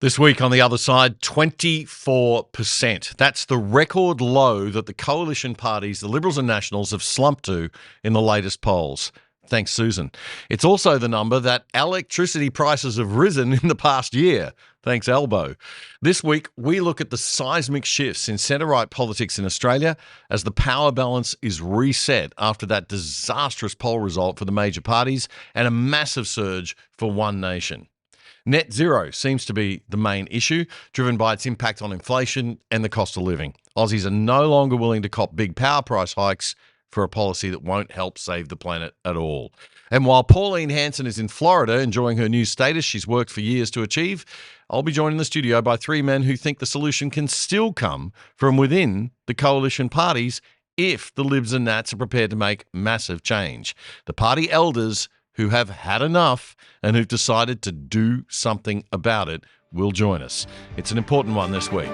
This week on the other side, 24%. That's the record low that the coalition parties, the Liberals and Nationals, have slumped to in the latest polls. Thanks, Susan. It's also the number that electricity prices have risen in the past year. Thanks, Elbow. This week, we look at the seismic shifts in centre-right politics in Australia as the power balance is reset after that disastrous poll result for the major parties and a massive surge for One Nation. Net zero seems to be the main issue, driven by its impact on inflation and the cost of living. Aussies are no longer willing to cop big power price hikes for a policy that won't help save the planet at all. And while Pauline Hanson is in Florida enjoying her new status she's worked for years to achieve, I'll be joined in the studio by three men who think the solution can still come from within the coalition parties if the Libs and Nats are prepared to make massive change. The party elders who have had enough and who've decided to do something about it will join us. It's an important one this week.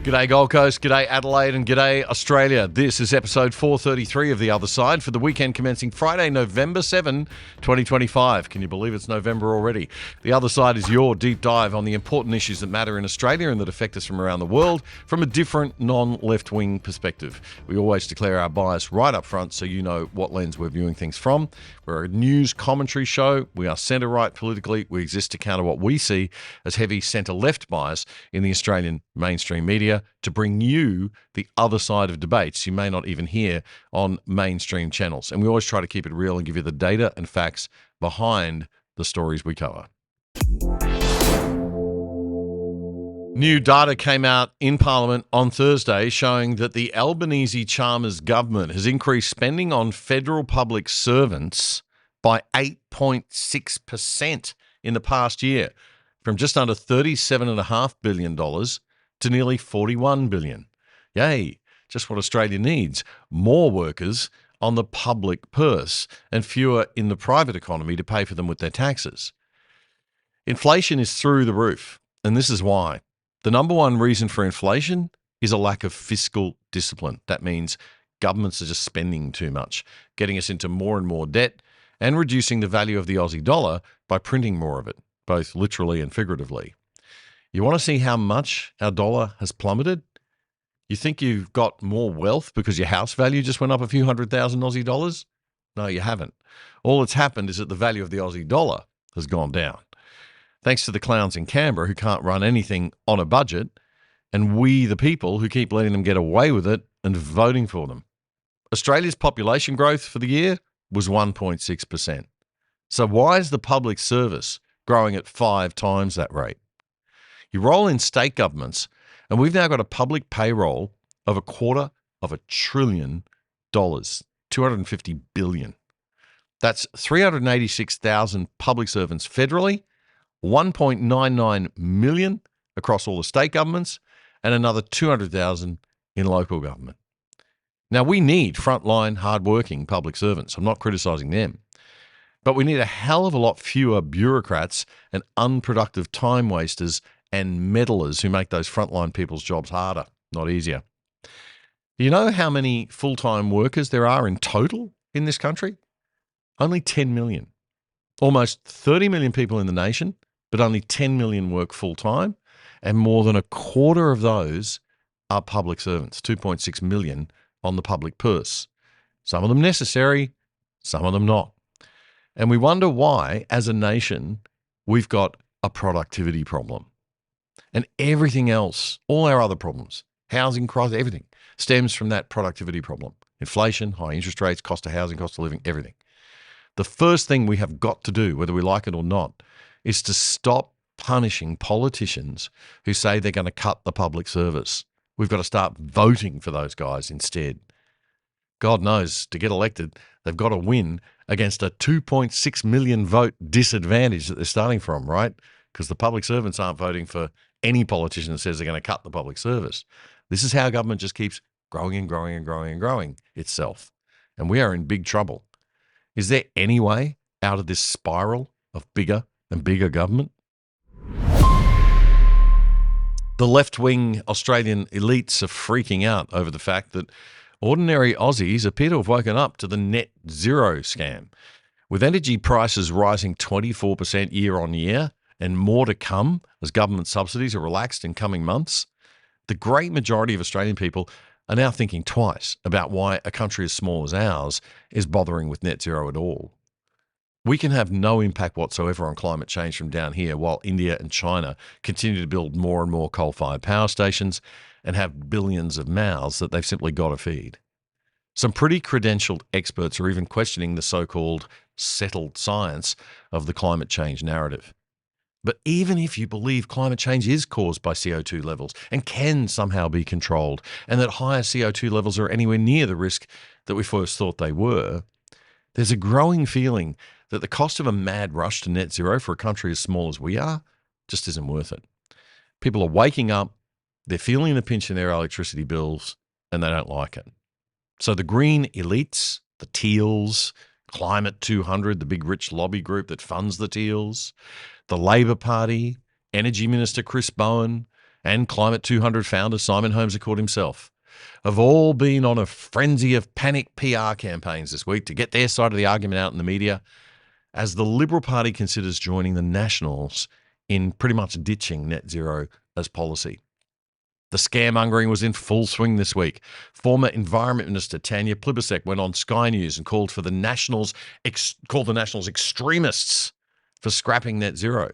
G'day Gold Coast, g'day Adelaide and g'day Australia. This is episode 433 of The Other Side for the weekend commencing Friday, November 7, 2025. Can you believe it's November already? The Other Side is your deep dive on the important issues that matter in Australia and that affect us from around the world from a different non-left-wing perspective. We always declare our bias right up front so you know what lens we're viewing things from. We're a news commentary show. We are centre-right politically. We exist to counter what we see as heavy centre-left bias in the Australian mainstream media, to bring you the other side of debates you may not even hear on mainstream channels. And we always try to keep it real and give you the data and facts behind the stories we cover. New data came out in Parliament on Thursday showing that the Albanese-Chalmers government has increased spending on federal public servants by 8.6% in the past year, from just under $37.5 billion to nearly $41 billion. Yay, just what Australia needs. More workers on the public purse and fewer in the private economy to pay for them with their taxes. Inflation is through the roof, and this is why. The number one reason for inflation is a lack of fiscal discipline. That means governments are just spending too much, getting us into more and more debt and reducing the value of the Aussie dollar by printing more of it, both literally and figuratively. You want to see how much our dollar has plummeted? You think you've got more wealth because your house value just went up a few $100,000 Aussie dollars? No, you haven't. All that's happened is that the value of the Aussie dollar has gone down. Thanks to the clowns in Canberra who can't run anything on a budget, and we, the people, who keep letting them get away with it and voting for them. Australia's population growth for the year was 1.6%. So why is the public service growing at 5 times that rate? You roll in state governments, and we've now got a public payroll of $250 billion, $250 billion. That's 386,000 public servants federally, 1.99 million across all the state governments, and another 200,000 in local government. Now, we need frontline, hardworking public servants. I'm not criticising them. But we need a hell of a lot fewer bureaucrats and unproductive time wasters and meddlers who make those frontline people's jobs harder, not easier. Do you know how many full-time workers there are in total in this country? Only 10 million. Almost 30 million people in the nation, but only 10 million work full-time, and more than a quarter of those are public servants, 2.6 million on the public purse. Some of them necessary, some of them not. And we wonder why, as a nation, we've got a productivity problem. And everything else, all our other problems, housing crisis, everything, stems from that productivity problem. Inflation, high interest rates, cost of housing, cost of living, everything. The first thing we have got to do, whether we like it or not, is to stop punishing politicians who say they're going to cut the public service. We've got to start voting for those guys instead. God knows, to get elected, they've got to win against a 2.6 million vote disadvantage that they're starting from, right? Because the public servants aren't voting for any politician that says they're going to cut the public service. This is how government just keeps growing and growing and growing and growing itself. And we are in big trouble. Is there any way out of this spiral of bigger and bigger government? The left-wing Australian elites are freaking out over the fact that ordinary Aussies appear to have woken up to the net zero scam. With energy prices rising 24% year on year and more to come as government subsidies are relaxed in coming months, the great majority of Australian people are now thinking twice about why a country as small as ours is bothering with net zero at all. We can have no impact whatsoever on climate change from down here while India and China continue to build more and more coal-fired power stations and have billions of mouths that they've simply got to feed. Some pretty credentialed experts are even questioning the so-called settled science of the climate change narrative. But even if you believe climate change is caused by CO2 levels and can somehow be controlled, and that higher CO2 levels are anywhere near the risk that we first thought they were, there's a growing feeling that the cost of a mad rush to net zero for a country as small as we are just isn't worth it. People are waking up, they're feeling the pinch in their electricity bills, and they don't like it. So the green elites, the teals, Climate 200, the big rich lobby group that funds the teals, the Labor Party, Energy Minister Chris Bowen, and Climate 200 founder Simon Holmes-A-Court himself have all been on a frenzy of panic PR campaigns this week to get their side of the argument out in the media as the Liberal Party considers joining the Nationals in pretty much ditching net zero as policy. The scaremongering was in full swing this week. Former Environment Minister Tanya Plibersek went on Sky News and called the Nationals extremists for scrapping net zero,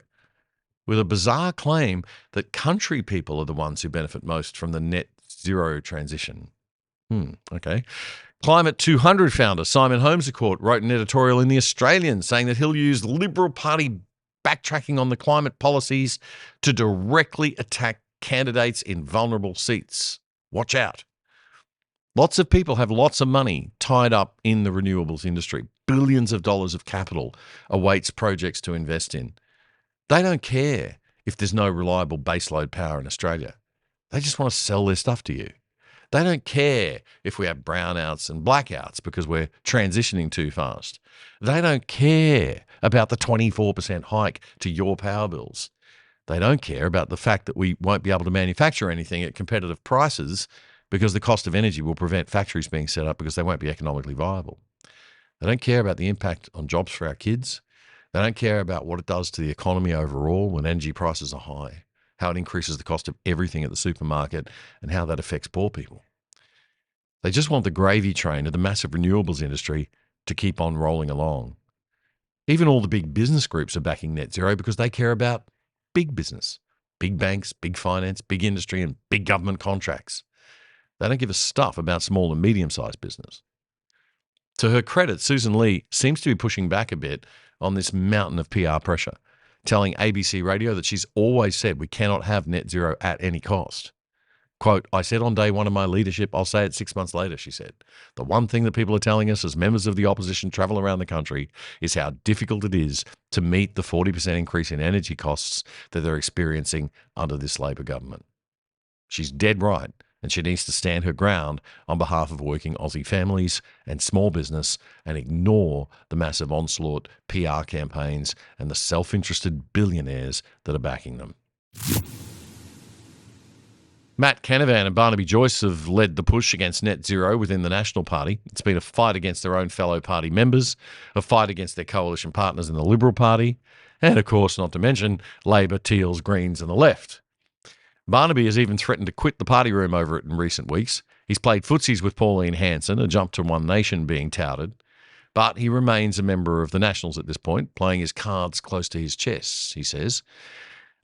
with a bizarre claim that country people are the ones who benefit most from the net zero transition. Okay. Climate 200 founder Simon Holmes-A-Court wrote an editorial in The Australian saying that he'll use Liberal Party backtracking on the climate policies to directly attack candidates in vulnerable seats. Watch out. Lots of people have lots of money tied up in the renewables industry. Billions of dollars of capital awaits projects to invest in. They don't care if there's no reliable baseload power in Australia. They just want to sell their stuff to you. They don't care if we have brownouts and blackouts because we're transitioning too fast. They don't care about the 24% hike to your power bills. They don't care about the fact that we won't be able to manufacture anything at competitive prices because the cost of energy will prevent factories being set up because they won't be economically viable. They don't care about the impact on jobs for our kids. They don't care about what it does to the economy overall when energy prices are high, how it increases the cost of everything at the supermarket, and how that affects poor people. They just want the gravy train of the massive renewables industry to keep on rolling along. Even all the big business groups are backing net zero because they care about big business, big banks, big finance, big industry, and big government contracts. They don't give a stuff about small and medium-sized business. To her credit, Susan Lee seems to be pushing back a bit on this mountain of PR pressure, telling ABC Radio that she's always said we cannot have net zero at any cost. Quote, I said on day one of my leadership, I'll say it 6 months later, she said. The one thing that people are telling us as members of the opposition travel around the country is how difficult it is to meet the 40% increase in energy costs that they're experiencing under this Labor government. She's dead right, and she needs to stand her ground on behalf of working Aussie families and small business and ignore the massive onslaught PR campaigns and the self-interested billionaires that are backing them. Matt Canavan and Barnaby Joyce have led the push against net zero within the National Party. It's been a fight against their own fellow party members, a fight against their coalition partners in the Liberal Party, and of course, not to mention Labor, Teals, Greens and the left. Barnaby has even threatened to quit the party room over it in recent weeks. He's played footsies with Pauline Hanson, a jump to One Nation being touted, but he remains a member of the Nationals at this point, playing his cards close to his chest, he says.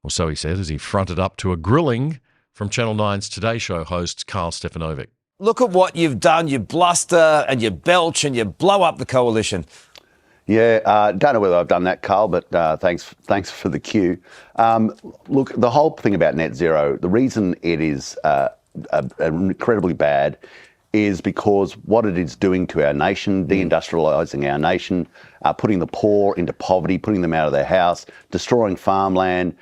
Or so he said as he fronted up to a grilling from Channel 9's Today Show host Carl Stefanovic. Look at what you've done. You bluster and you belch and you blow up the coalition. Yeah, don't know whether I've done that, Carl, but thanks for the cue. Look, the whole thing about net zero, the reason it is incredibly bad is because what it is doing to our nation, deindustrialising our nation, putting the poor into poverty, putting them out of their house, destroying farmland,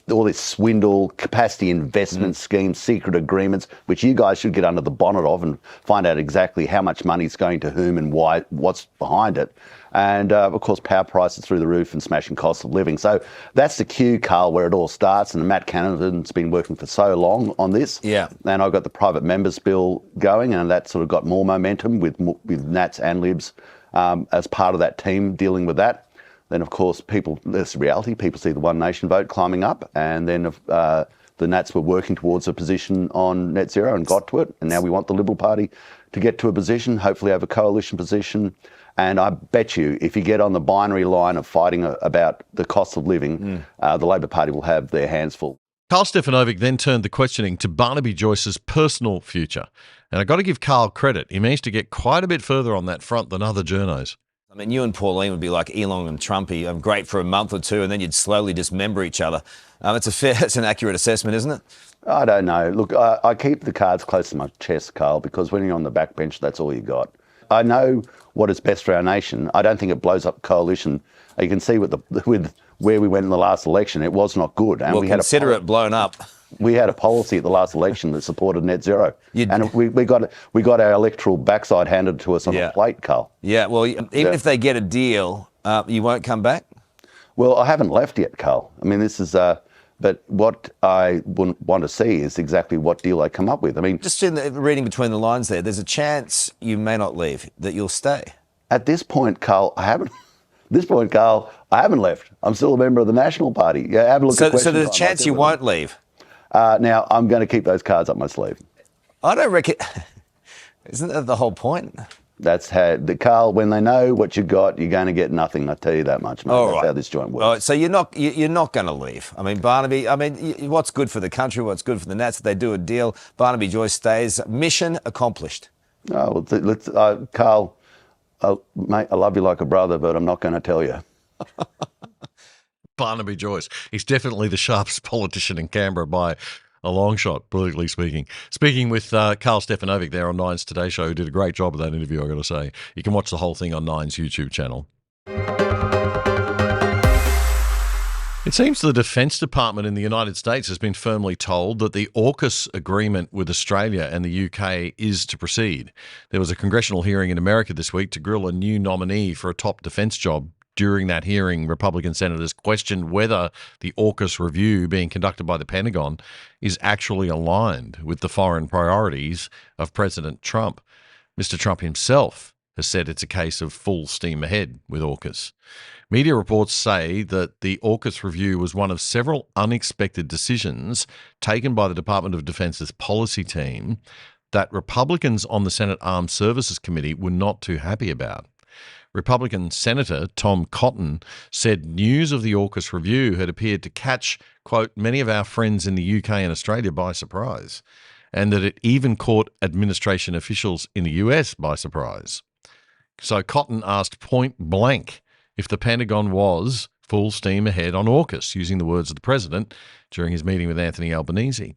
all this swindle, capacity investment schemes, secret agreements, which you guys should get under the bonnet of and find out exactly how much money is going to whom and why, what's behind it. And, of course, power prices through the roof and smashing costs of living. So that's the cue, Carl, where it all starts. And Matt Canavan's been working for so long on this. Yeah. And I've got the private members bill going, and that sort of got more momentum with Nats and Libs as part of that team dealing with that. Then, of course, that's the reality. People see the One Nation vote climbing up. And then the Nats were working towards a position on net zero and got to it. And now we want the Liberal Party to get to a position, hopefully have a coalition position. And I bet you, if you get on the binary line of fighting about the cost of living, the Labor Party will have their hands full. Carl Stefanovic then turned the questioning to Barnaby Joyce's personal future. And I've got to give Carl credit. He managed to get quite a bit further on that front than other journos. I mean, you and Pauline would be like Elon and Trumpy, great for a month or two, and then you'd slowly dismember each other. It's an accurate assessment, isn't it? I don't know. Look, I keep the cards close to my chest, Carl, because when you're on the backbench, that's all you got. I know what is best for our nation. I don't think it blows up coalition. You can see with where we went in the last election, it was not good. And well, consider it blown up. We had a policy at the last election that supported net zero, and we got our electoral backside handed to us on a plate, Carl. Yeah, well, even if they get a deal, you won't come back? Well, I haven't left yet, Carl. I mean, this is... But what I want to see is exactly what deal they come up with. I mean, just in the reading between the lines there, there's a chance you may not leave, that you'll stay. At this point, Carl, I haven't. I haven't left. I'm still a member of the National Party. Yeah, have a look. So there's a chance you won't leave. Now I'm going to keep those cards up my sleeve. I don't reckon. Isn't that the whole point? That's how Carl. When they know what you got, you're going to get nothing. I tell you that much, mate. That's how this joint works. All right, so you're not going to leave. I mean, Barnaby. I mean, what's good for the country? What's good for the Nats? If they do a deal, Barnaby Joyce stays. Mission accomplished. Oh, well, let's, Carl. Mate, I love you like a brother, but I'm not going to tell you. Barnaby Joyce. He's definitely the sharpest politician in Canberra by a long shot, politically speaking. Speaking with Carl Stefanovic there on Nine's Today Show, who did a great job of that interview, I've got to say. You can watch the whole thing on Nine's YouTube channel. It seems the Defence Department in the United States has been firmly told that the AUKUS agreement with Australia and the UK is to proceed. There was a congressional hearing in America this week to grill a new nominee for a top defence job. During that hearing, Republican senators questioned whether the AUKUS review being conducted by the Pentagon is actually aligned with the foreign priorities of President Trump. Mr. Trump himself has said it's a case of full steam ahead with AUKUS. Media reports say that the AUKUS review was one of several unexpected decisions taken by the Department of Defense's policy team that Republicans on the Senate Armed Services Committee were not too happy about. Republican Senator Tom Cotton said news of the AUKUS review had appeared to catch, quote, many of our friends in the UK and Australia by surprise, and that it even caught administration officials in the US by surprise. So Cotton asked point blank if the Pentagon was full steam ahead on AUKUS, using the words of the president during his meeting with Anthony Albanese.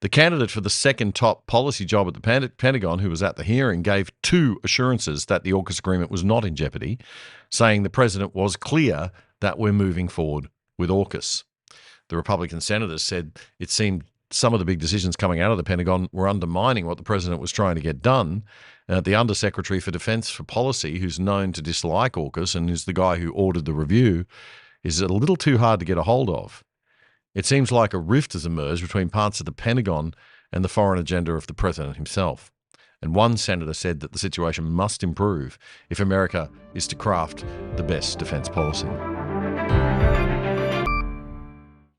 The candidate for the second top policy job at the Pentagon, who was at the hearing, gave two assurances that the AUKUS agreement was not in jeopardy, saying the president was clear that we're moving forward with AUKUS. The Republican senators said it seemed some of the big decisions coming out of the Pentagon were undermining what the president was trying to get done. The Undersecretary for Defense for Policy, who's known to dislike AUKUS and is the guy who ordered the review, is a little too hard to get a hold of. It seems like a rift has emerged between parts of the Pentagon and the foreign agenda of the president himself. And one senator said that the situation must improve if America is to craft the best defence policy.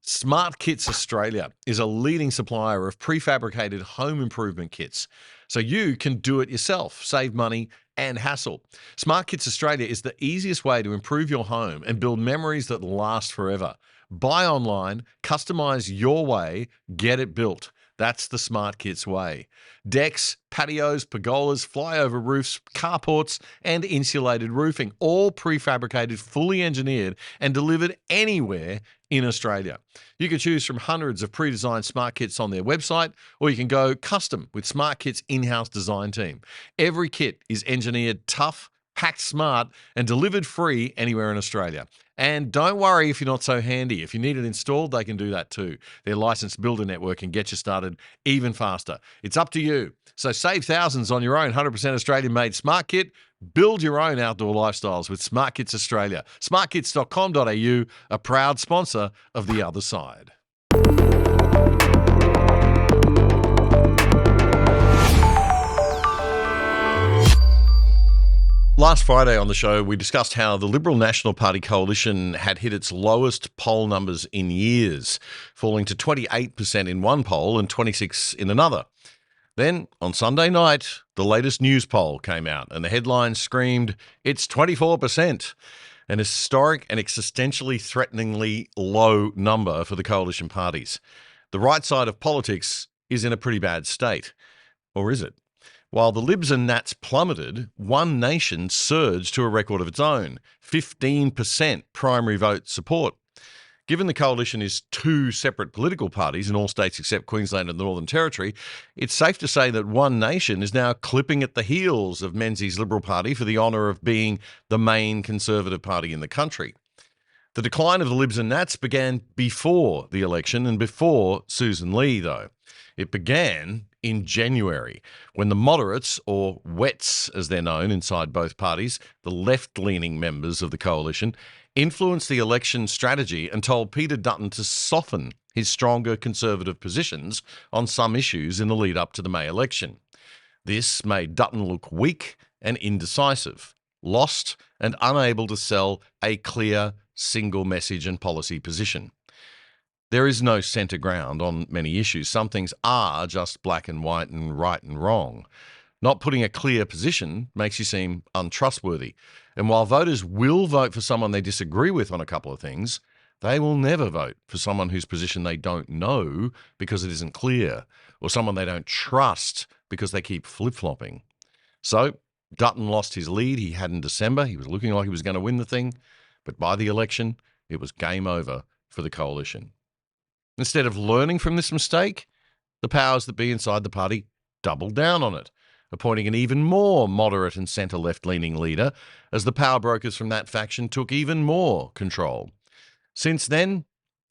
SmartKits Australia is a leading supplier of prefabricated home improvement kits, so you can do it yourself, save money and hassle. SmartKits Australia is the easiest way to improve your home and build memories that last forever. Buy online, customize your way, get it built. That's the SmartKits way. Decks, patios, pergolas, flyover roofs, carports, and insulated roofing, all prefabricated, fully engineered, and delivered anywhere in Australia. You can choose from hundreds of pre-designed SmartKits on their website, or you can go custom with SmartKits' in-house design team. Every kit is engineered tough, packed smart, and delivered free anywhere in Australia. And don't worry if you're not so handy. If you need it installed, they can do that too. Their licensed builder network can get you started even faster. It's up to you. So save thousands on your own 100% Australian-made smart kit. Build your own outdoor lifestyles with SmartKits Australia. SmartKits.com.au, a proud sponsor of The Other Side. Last Friday on the show, we discussed how the Liberal National Party coalition had hit its lowest poll numbers in years, falling to 28% in one poll and 26% in another. Then, on Sunday night, the latest Newspoll came out, and the headline screamed, "It's 24%, an historic and existentially threateningly low number for the coalition parties. The right side of politics is in a pretty bad state. Or is it? While the Libs and Nats plummeted, One Nation surged to a record of its own, 15% primary vote support. Given the coalition is two separate political parties in all states except Queensland and the Northern Territory, it's safe to say that One Nation is now clipping at the heels of Menzies' Liberal Party for the honour of being the main Conservative party in the country. The decline of the Libs and Nats began before the election and before Susan Lee, though. It began in January, when the moderates, or wets as they're known inside both parties, the left-leaning members of the coalition, influenced the election strategy and told Peter Dutton to soften his stronger Conservative positions on some issues in the lead-up to the May election. This made Dutton look weak and indecisive, lost and unable to sell a clear single message and policy position. There is no centre ground on many issues. Some things are just black and white and right and wrong. Not putting a clear position makes you seem untrustworthy. And while voters will vote for someone they disagree with on a couple of things, they will never vote for someone whose position they don't know because it isn't clear, or someone they don't trust because they keep flip-flopping. So Dutton lost his lead he had in December. He was looking like he was going to win the thing. But by the election, it was game over for the coalition. Instead of learning from this mistake, the powers that be inside the party doubled down on it, appointing an even more moderate and centre-left-leaning leader as the power brokers from that faction took even more control. Since then,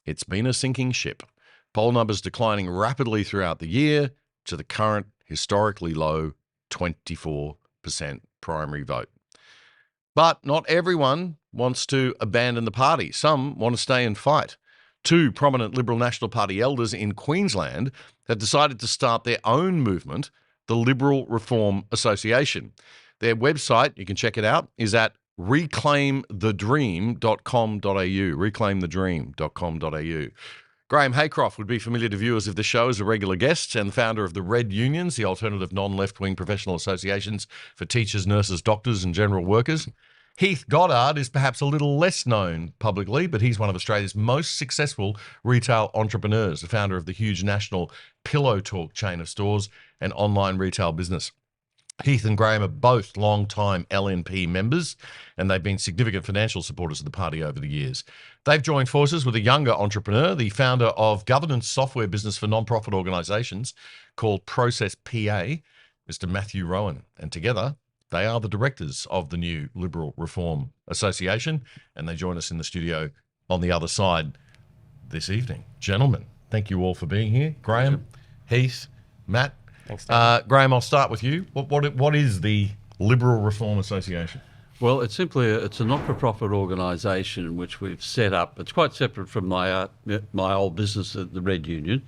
it's been a sinking ship, poll numbers declining rapidly throughout the year to the current historically low 24% primary vote. But not everyone wants to abandon the party. Some want to stay and fight. Two prominent Liberal National Party elders in Queensland have decided to start their own movement, the Liberal Reform Association. Their website, you can check it out, is at reclaimthedream.com.au, reclaimthedream.com.au. Graham Haycroft would be familiar to viewers of the show as a regular guest and the founder of the Red Unions, the alternative non-left-wing professional associations for teachers, nurses, doctors and general workers. Heath Goddard is perhaps a little less known publicly, but he's one of Australia's most successful retail entrepreneurs, the founder of the huge national Pillow Talk chain of stores and online retail business. Heath and Graham are both long-time LNP members, and they've been significant financial supporters of the party over the years. They've joined forces with a younger entrepreneur, the founder of governance software business for non-profit organisations called Process PA, Mr. Matthew Rowan, and together they are the directors of the new Liberal Reform Association, and they join us in the studio on the other side this evening. Gentlemen, thank you all for being here. Graham, Heath, Matt. Thanks, David. Graham, I'll start with you. What is the Liberal Reform Association? Well, it's a not-for-profit organisation which we've set up. It's quite separate from my old business at the Red Union.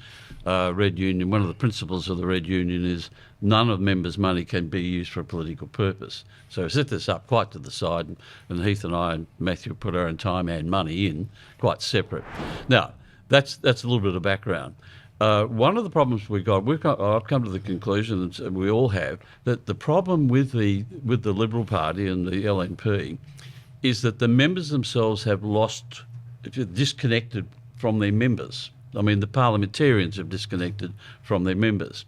Red Union, one of the principles of the Red Union is none of members' money can be used for a political purpose. So we set this up quite to the side, and Heath and I and Matthew put our own time and money in, quite separate. Now, that's a little bit of background. One of the problems I've come to the conclusion that we all have, that the problem with the Liberal Party and the LNP is that the members themselves have disconnected from their members. I mean, the parliamentarians have disconnected from their members.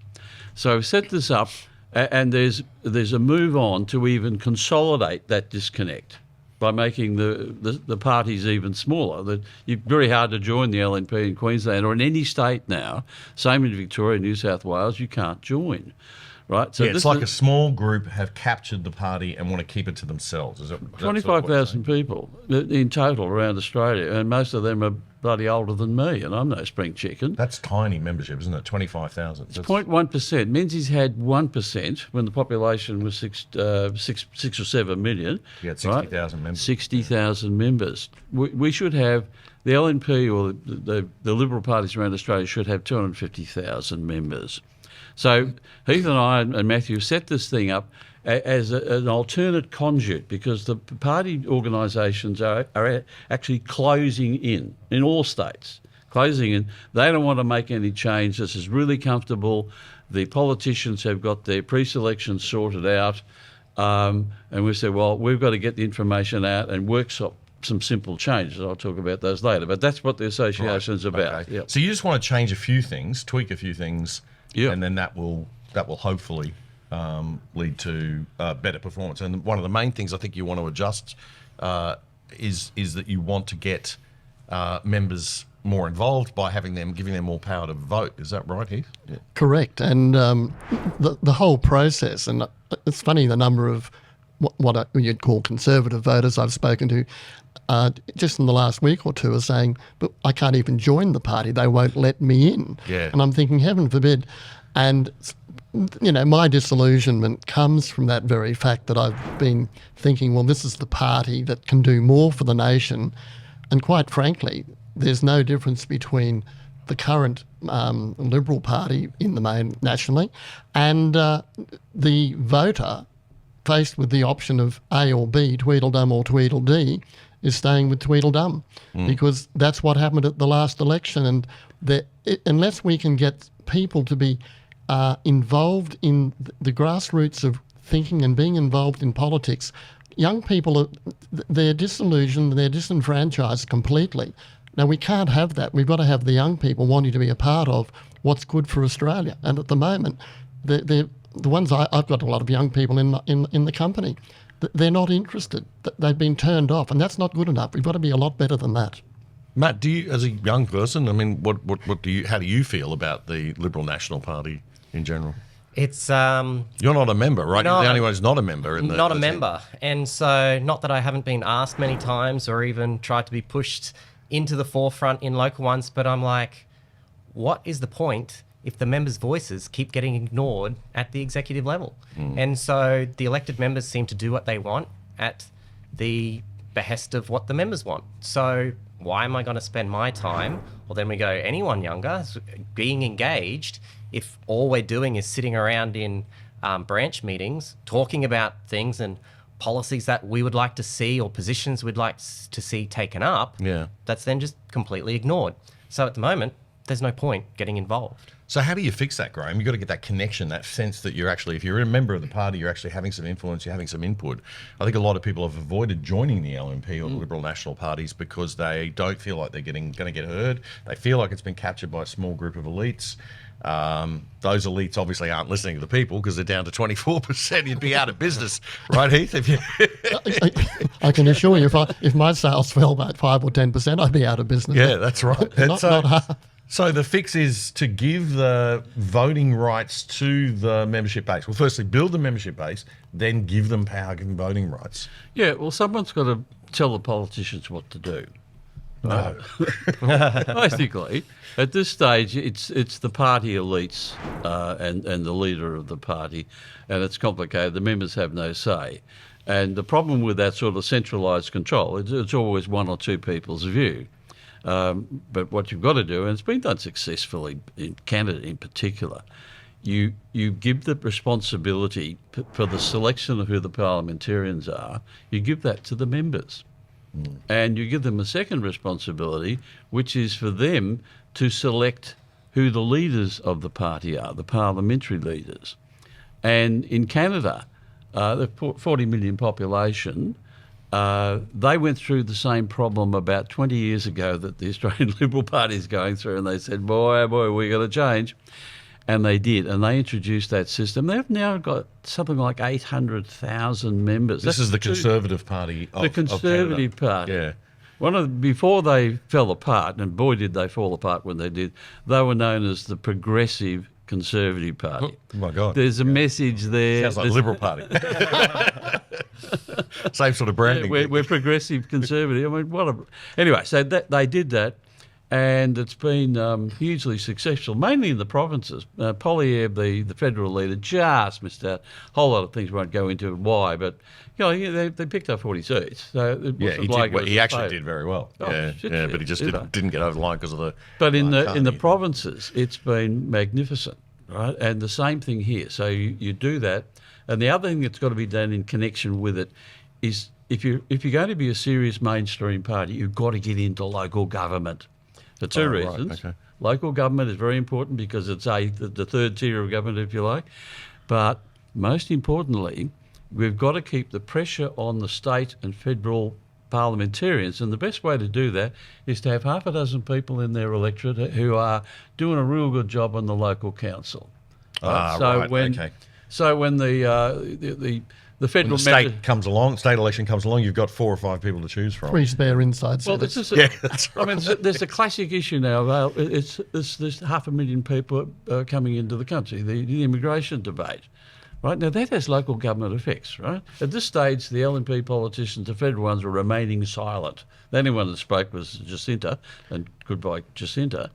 So we've set this up, and there's a move on to even consolidate that disconnect by making the parties even smaller. It's very hard to join the LNP in Queensland or in any state now. Same in Victoria, New South Wales, you can't join. right? So Yeah, it's this like is a small group have captured the party and want to keep it to themselves. Is it 25,000 people in total around Australia, and most of them are bloody older than me, and I'm no spring chicken. That's tiny membership, isn't it? 25,000. It's 0.1%. Menzies had 1% when the population was 6 or 7 million. You had 60,000 members. 60,000 members. We should have, the LNP or the Liberal parties around Australia should have 250,000 members. So Heath and I and Matthew set this thing up as an alternate conduit, because the party organisations are actually closing in all states, closing in. They don't want to make any change. This is really comfortable. The politicians have got their pre-selection sorted out, and we said, well, we've got to get the information out and workshop some simple changes. I'll talk about those later, but that's what the association's about. Okay. Yep. So you just want to change a few things, tweak a few things, Yep. and then that will hopefully lead to better performance. And one of the main things I think you want to adjust is that you want to get members more involved by giving them more power to vote. Is that right, Heath? Yeah. Correct. And the whole process, and it's funny the number of what you'd call conservative voters I've spoken to just in the last week or two are saying, but I can't even join the party. They won't let me in. Yeah. And I'm thinking, heaven forbid. And, you know, my disillusionment comes from that very fact that I've been thinking, well, this is the party that can do more for the nation. And quite frankly, there's no difference between the current Liberal Party in the main nationally and the voter faced with the option of A or B, Tweedledum or Tweedledee, is staying with Tweedledum, because that's what happened at the last election. And unless we can get people to be involved in the grassroots of thinking and being involved in politics, young people, they're disillusioned, they're disenfranchised completely. Now, we can't have that. We've got to have the young people wanting to be a part of what's good for Australia. And at the moment, the ones I've got a lot of young people in the company, they're not interested. They've been turned off, and that's not good enough. We've got to be a lot better than that. Matt, do you, as a young person, I mean, how do you feel about the Liberal National Party in general? It's You're not a member, right? No, You're the only one who's not a member. not a member, and so not that I haven't been asked many times or even tried to be pushed into the forefront in local ones, but I'm like, what is the point if the members' voices keep getting ignored at the executive level? And so the elected members seem to do what they want at the behest of what the members want. So why am I going to spend my time, or then we go anyone younger, being engaged if all we're doing is sitting around in branch meetings talking about things and policies that we would like to see or positions we'd like to see taken up, that's then just completely ignored. So at the moment, there's no point getting involved. So how do you fix that, Graham? You've got to get that connection, that sense that you're actually, if you're a member of the party, you're actually having some influence, you're having some input. I think a lot of people have avoided joining the LNP or the Liberal National parties because they don't feel like they're going to get heard. They feel like it's been captured by a small group of elites. Those elites obviously aren't listening to the people because they're down to 24%. You'd be out of business, right, Heath? If you I can assure you, if my sales fell by 5 or 10%, I'd be out of business. Yeah, that's right. Not hard. So the fix is to give the voting rights to the membership base. Well, firstly, build the membership base, then give them power, give them voting rights. Yeah, well, someone's got to tell the politicians what to do. No. Basically, at this stage, it's the party elites and the leader of the party, and it's complicated. The members have no say. And the problem with that sort of centralised control, it's always one or two people's view. But what you've got to do, and it's been done successfully in Canada in particular, you give the responsibility for the selection of who the parliamentarians are, you give that to the members. And you give them a second responsibility, which is for them to select who the leaders of the party are, the parliamentary leaders. And in Canada, the 40 million population, they went through the same problem about 20 years ago that the Australian Liberal Party is going through, and they said, boy, oh boy, we've got to change. And they did, and they introduced that system. They've now got something like 800,000 members. This is the Conservative Party of the Conservative Party. Yeah. Before they fell apart, and boy did they fall apart when they did, they were known as the Progressive Conservative Party. Oh my God. There's a message there. Sounds like the Liberal Party. Same sort of branding. We're progressive conservative. I mean, anyway, so they did that, and it's been hugely successful, mainly in the provinces. Polliev, the federal leader, just missed out. A whole lot of things won't go into why, but they picked up 40 seats. So he actually did very well. Oh, but he just didn't get over the line because of the. But in the provinces, it's been magnificent, right? And the same thing here. So you do that, and the other thing that's got to be done in connection with it is if you're going to be a serious mainstream party, you've got to get into local government. For two reasons. Right, okay. Local government is very important because it's the third tier of government, if you like. But most importantly, we've got to keep the pressure on the state and federal parliamentarians. And the best way to do that is to have half a dozen people in their electorate who are doing a real good job on the local council. So when the federal state election comes along, you've got 4 or 5 people to choose from. 3 spare inside Well, seats. That's right. I mean, there's a classic issue now. There's 500,000 people coming into the country, the immigration debate. Right now, that has local government effects, right? At this stage, the LNP politicians, the federal ones, are remaining silent. The only one that spoke was Jacinta, and goodbye Jacinta.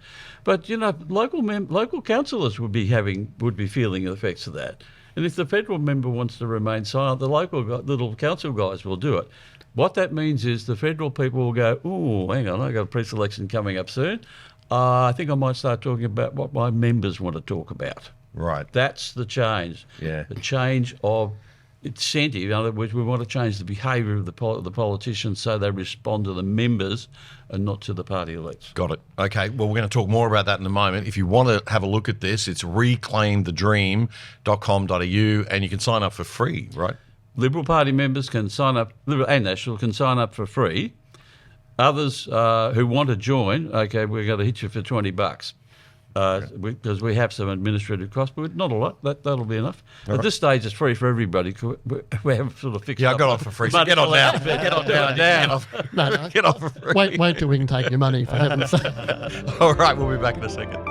But local councillors would be feeling the effects of that. And if the federal member wants to remain silent, the little council guys will do it. What that means is the federal people will go, "Oh, hang on, I've got a pre-selection coming up soon. I think I might start talking about what my members want to talk about." Right. That's the change. Yeah. The change of incentive. In other words, we want to change the behaviour of the politicians so they respond to the members and not to the party elites. Got it. Okay, well, we're going to talk more about that in a moment. If you want to have a look at this, it's reclaimthedream.com.au, and you can sign up for free, right? Liberal Party members can sign up, Liberal and National can sign up for free. Others who want to join, okay, we're going to hit you for $20. Because we have some administrative costs, but not a lot. That'll be enough. At this stage, it's free for everybody. We have sort of fixed up. I got off for free. So get on down. Get on down. No. Get off for free. Wait till we can take your money, for heaven's sake. All right, we'll be back in a second.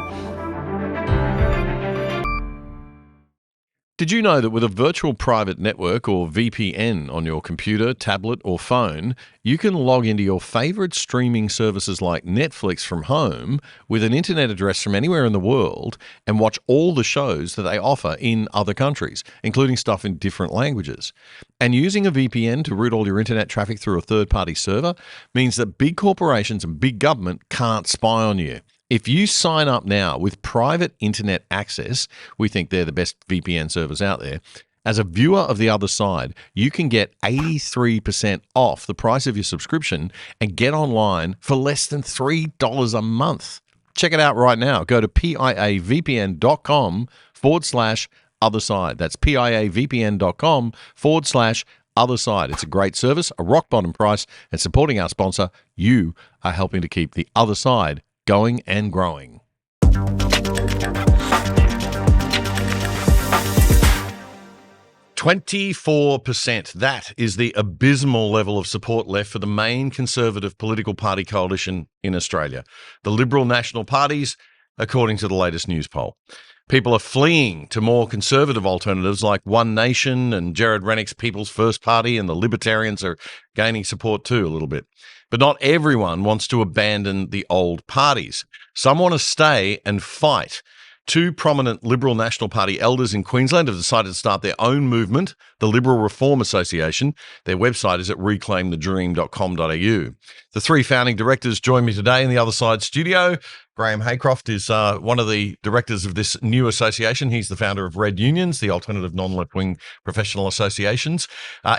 Did you know that with a virtual private network or VPN on your computer, tablet or phone, you can log into your favourite streaming services like Netflix from home with an internet address from anywhere in the world and watch all the shows that they offer in other countries, including stuff in different languages. And using a VPN to route all your internet traffic through a third-party server means that big corporations and big government can't spy on you. If you sign up now with private internet access, we think they're the best VPN servers out there. As a viewer of the other side, you can get 83% off the price of your subscription and get online for less than $3 a month. Check it out right now. Go to piavpn.com/other side. That's piavpn.com/other side. It's a great service, a rock bottom price, and supporting our sponsor, you are helping to keep the other side going and growing. 24%. That is the abysmal level of support left for the main Conservative political party coalition in Australia, the Liberal National Parties, according to the latest Newspoll. People are fleeing to more conservative alternatives like One Nation and Jared Rennick's People's First Party, and the Libertarians are gaining support too a little bit. But not everyone wants to abandon the old parties. Some want to stay and fight. 2 prominent Liberal National Party elders in Queensland have decided to start their own movement, the Liberal Reform Association. Their website is at reclaimthedream.com.au. The 3 founding directors join me today in the Other Side studio. Graham Haycroft is one of the directors of this new association. He's the founder of Red Unions, the alternative non-left-wing professional associations.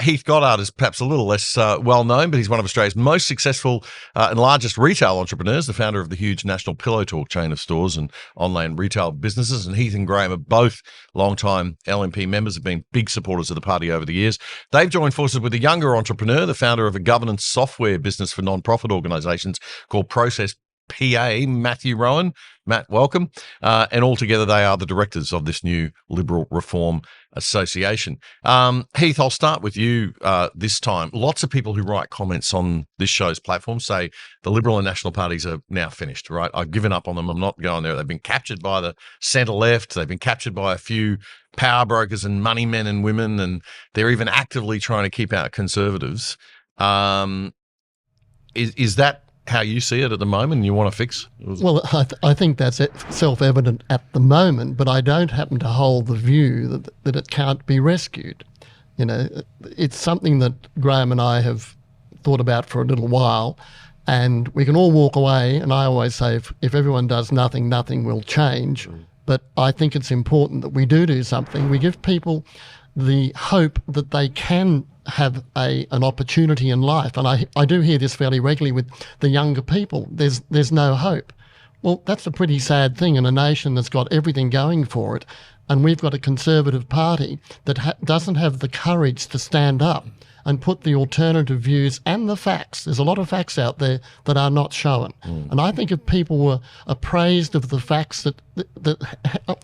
Heath Goddard is perhaps a little less well-known, but he's one of Australia's most successful and largest retail entrepreneurs, the founder of the huge National Pillow Talk chain of stores and online retail businesses. And Heath and Graham are both long-time LNP members, have been big supporters of the party over the years. They've joined forces with a younger entrepreneur, the founder of a governance software business for non-profit organisations called Process PA, Matthew Rowan. Matt, welcome. And altogether, they are the directors of this new Liberal Reform Association. Heath, I'll start with you this time. Lots of people who write comments on this show's platform say the Liberal and National parties are now finished, right? I've given up on them. I'm not going there. They've been captured by the centre-left. They've been captured by a few power brokers and money men and women, and they're even actively trying to keep out Conservatives. Is that how you see it at the moment and you want to fix? Well, I think that's self-evident at the moment, but I don't happen to hold the view that it can't be rescued. You know, it's something that Graham and I have thought about for a little while, and we can all walk away, and I always say if everyone does nothing, nothing will change. But I think it's important that we do something. We give people the hope that they can have an opportunity in life. And I do hear this fairly regularly with the younger people. There's no hope. Well, that's a pretty sad thing in a nation that's got everything going for it. And we've got a Conservative Party that doesn't have the courage to stand up and put the alternative views and the facts. There's a lot of facts out there that are not shown. And I think if people were appraised of the facts that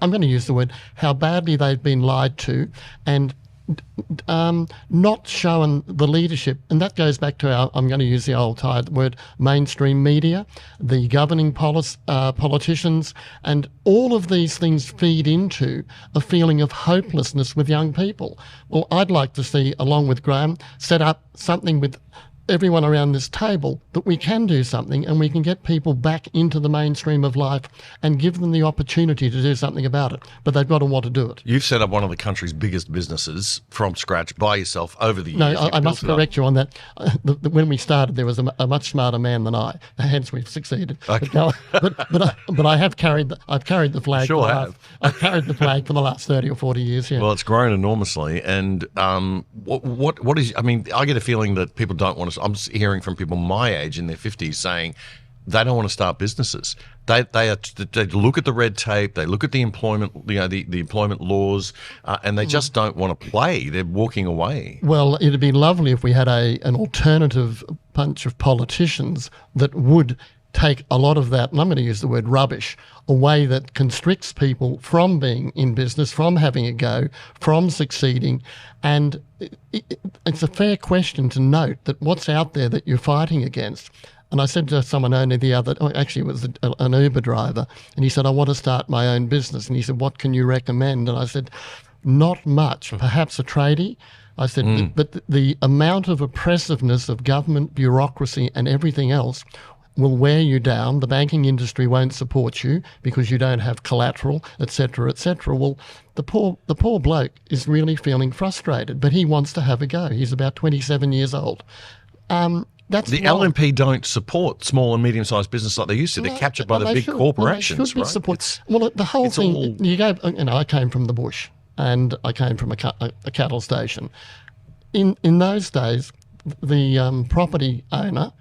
I'm going to use the word, how badly they've been lied to, and not shown the leadership, and that goes back to I'm going to use the old tired word, mainstream media, the governing politicians, and all of these things feed into a feeling of hopelessness with young people. Well, I'd like to see, along with Graham, set up something with everyone around this table that we can do something and we can get people back into the mainstream of life and give them the opportunity to do something about it. But they've got to want to do it. You've set up one of the country's biggest businesses from scratch by yourself over the years. No, I must correct you on that. When we started, there was a much smarter man than I. Hence, we've succeeded. Okay. But I have carried the flag. Sure have. I've carried the flag for the last 30 or 40 years. Yeah. Well, it's grown enormously. And what is? I mean, I get a feeling that people don't want to. I'm hearing from people my age in their 50s saying they don't want to start businesses. They look at the red tape, they look at the employment, the employment laws, and they just don't want to play. They're walking away. Well, it'd be lovely if we had an alternative bunch of politicians that would take a lot of that, and I'm going to use the word rubbish, away that constricts people from being in business, from having a go, from succeeding. And it's a fair question to note that what's out there that you're fighting against. And I said to someone only actually it was an Uber driver, and he said, I want to start my own business. And he said, what can you recommend? And I said, not much, perhaps a tradie. I said, but the amount of oppressiveness of government bureaucracy and everything else will wear you down. The banking industry won't support you because you don't have collateral, etc., etc. Well, the poor bloke is really feeling frustrated, but he wants to have a go. He's about 27 years old. That's the LNP don't support small and medium-sized business like they used to. They're captured by the big corporations, they should be right? Support. Well, the whole thing. I came from the bush, and I came from a cattle station. In those days, the property owner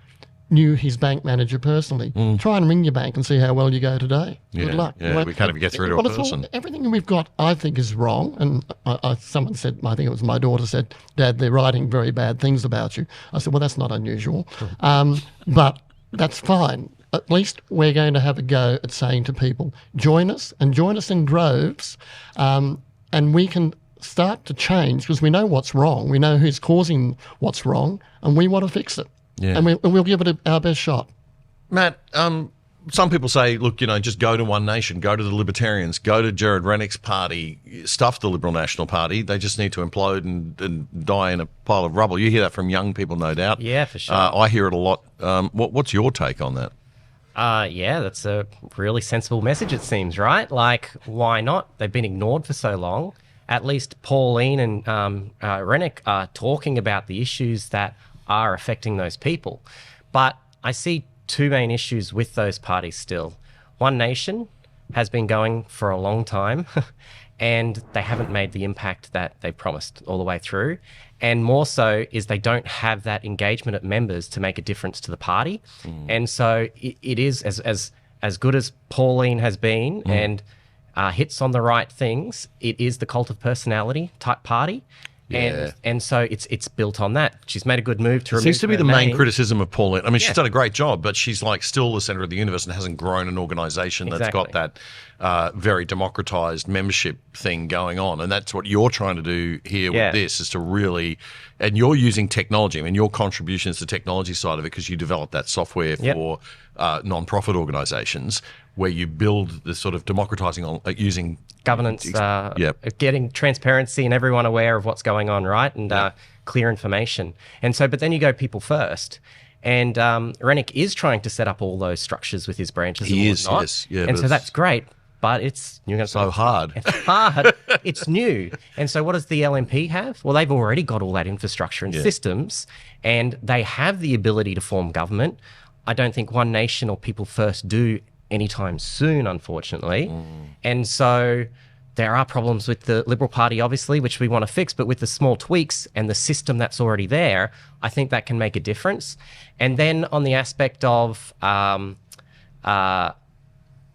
knew his bank manager personally. Try and ring your bank and see how well you go today. Good luck. Yeah, we can't even get through to a person. Everything we've got, I think, is wrong. And someone said, I think it was my daughter said, Dad, they're writing very bad things about you. I said, well, that's not unusual. But that's fine. At least we're going to have a go at saying to people, join us in droves, and we can start to change because we know what's wrong. We know who's causing what's wrong, and we want to fix it. Yeah. And we'll give it our best shot. Matt, some people say, look, just go to One Nation, go to the Libertarians, go to Jared Rennick's party, stuff the Liberal National Party. They just need to implode and die in a pile of rubble. You hear that from young people, no doubt. Yeah, for sure. I hear it a lot. What's your take on that? Yeah, that's a really sensible message, it seems, right? Like, why not? They've been ignored for so long. At least Pauline and Rennick are talking about the issues that are affecting those people. But I see two main issues with those parties still. One Nation has been going for a long time and they haven't made the impact that they promised all the way through. And more so is they don't have that engagement of members to make a difference to the party. And so it is as good as Pauline has been and hits on the right things, it is the cult of personality type party. And so it's built on that. She's made a good move to remove Seems to be her the main name. criticism of Pauline. I mean, she's Yeah. done a great job, but she's like still the centre of the universe and hasn't grown an organisation that's got Exactly. that very democratised membership thing going on. And that's what you're trying to do here Yeah. with this, is to really, and you're using technology. I mean, your contribution is the technology side of it, because you developed that software Yep. for non-profit organisations where you build the sort of democratising on using Governance, Yep. getting transparency and everyone aware of what's going on, right? And clear information. And so, but then you go people first. And Rennick is trying to set up all those structures with his branches He and is, whatnot. yes. Yeah, and but so it's that's great. But it's you're going to so hard. It's hard. It's new. And so what does the LNP have? Well, they've already got all that infrastructure and systems, and they have the ability to form government. I don't think One Nation or People First do anytime soon, unfortunately. And so there are problems with the Liberal Party, obviously, which we want to fix, but with the small tweaks and the system that's already there, I think that can make a difference. And then on the aspect of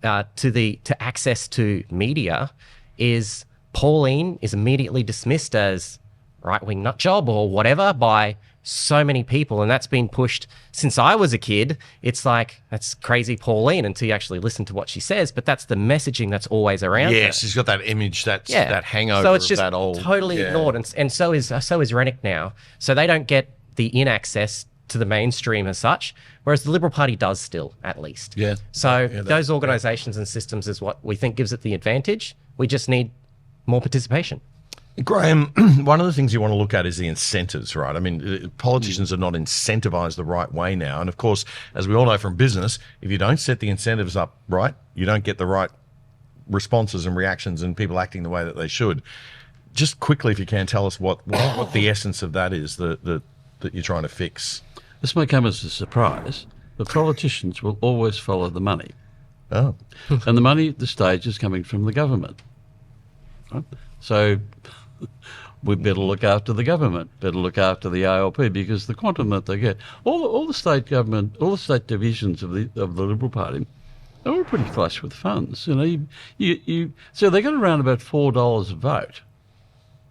to access to media, is Pauline is immediately dismissed as right-wing nutjob or whatever by so many people, and that's been pushed since I was a kid. It's like, that's crazy Pauline, until you actually listen to what she says, but that's the messaging that's always around her. Yes, he's got that image, that hangover so it's just of that old... totally ignored, and so is Rennick now. So they don't get the in-access to the mainstream as such, whereas the Liberal Party does still, at least. Yeah. So those organisations and systems is what we think gives it the advantage. We just need more participation. Graham, one of the things you want to look at is the incentives, right? I mean, politicians are not incentivised the right way now. And of course, as we all know from business, if you don't set the incentives up right, you don't get the right responses and reactions and people acting the way that they should. Just quickly, if you can, tell us what the essence of that is that you're trying to fix. This may come as a surprise, but politicians will always follow the money. Oh. And the money at this stage is coming from the government. Right? So we better look after the government, better look after the ALP, because the quantum that they get, all the state government, all the state divisions of the Liberal Party, they're all pretty flush with funds. You know, so they got around about $4 a vote.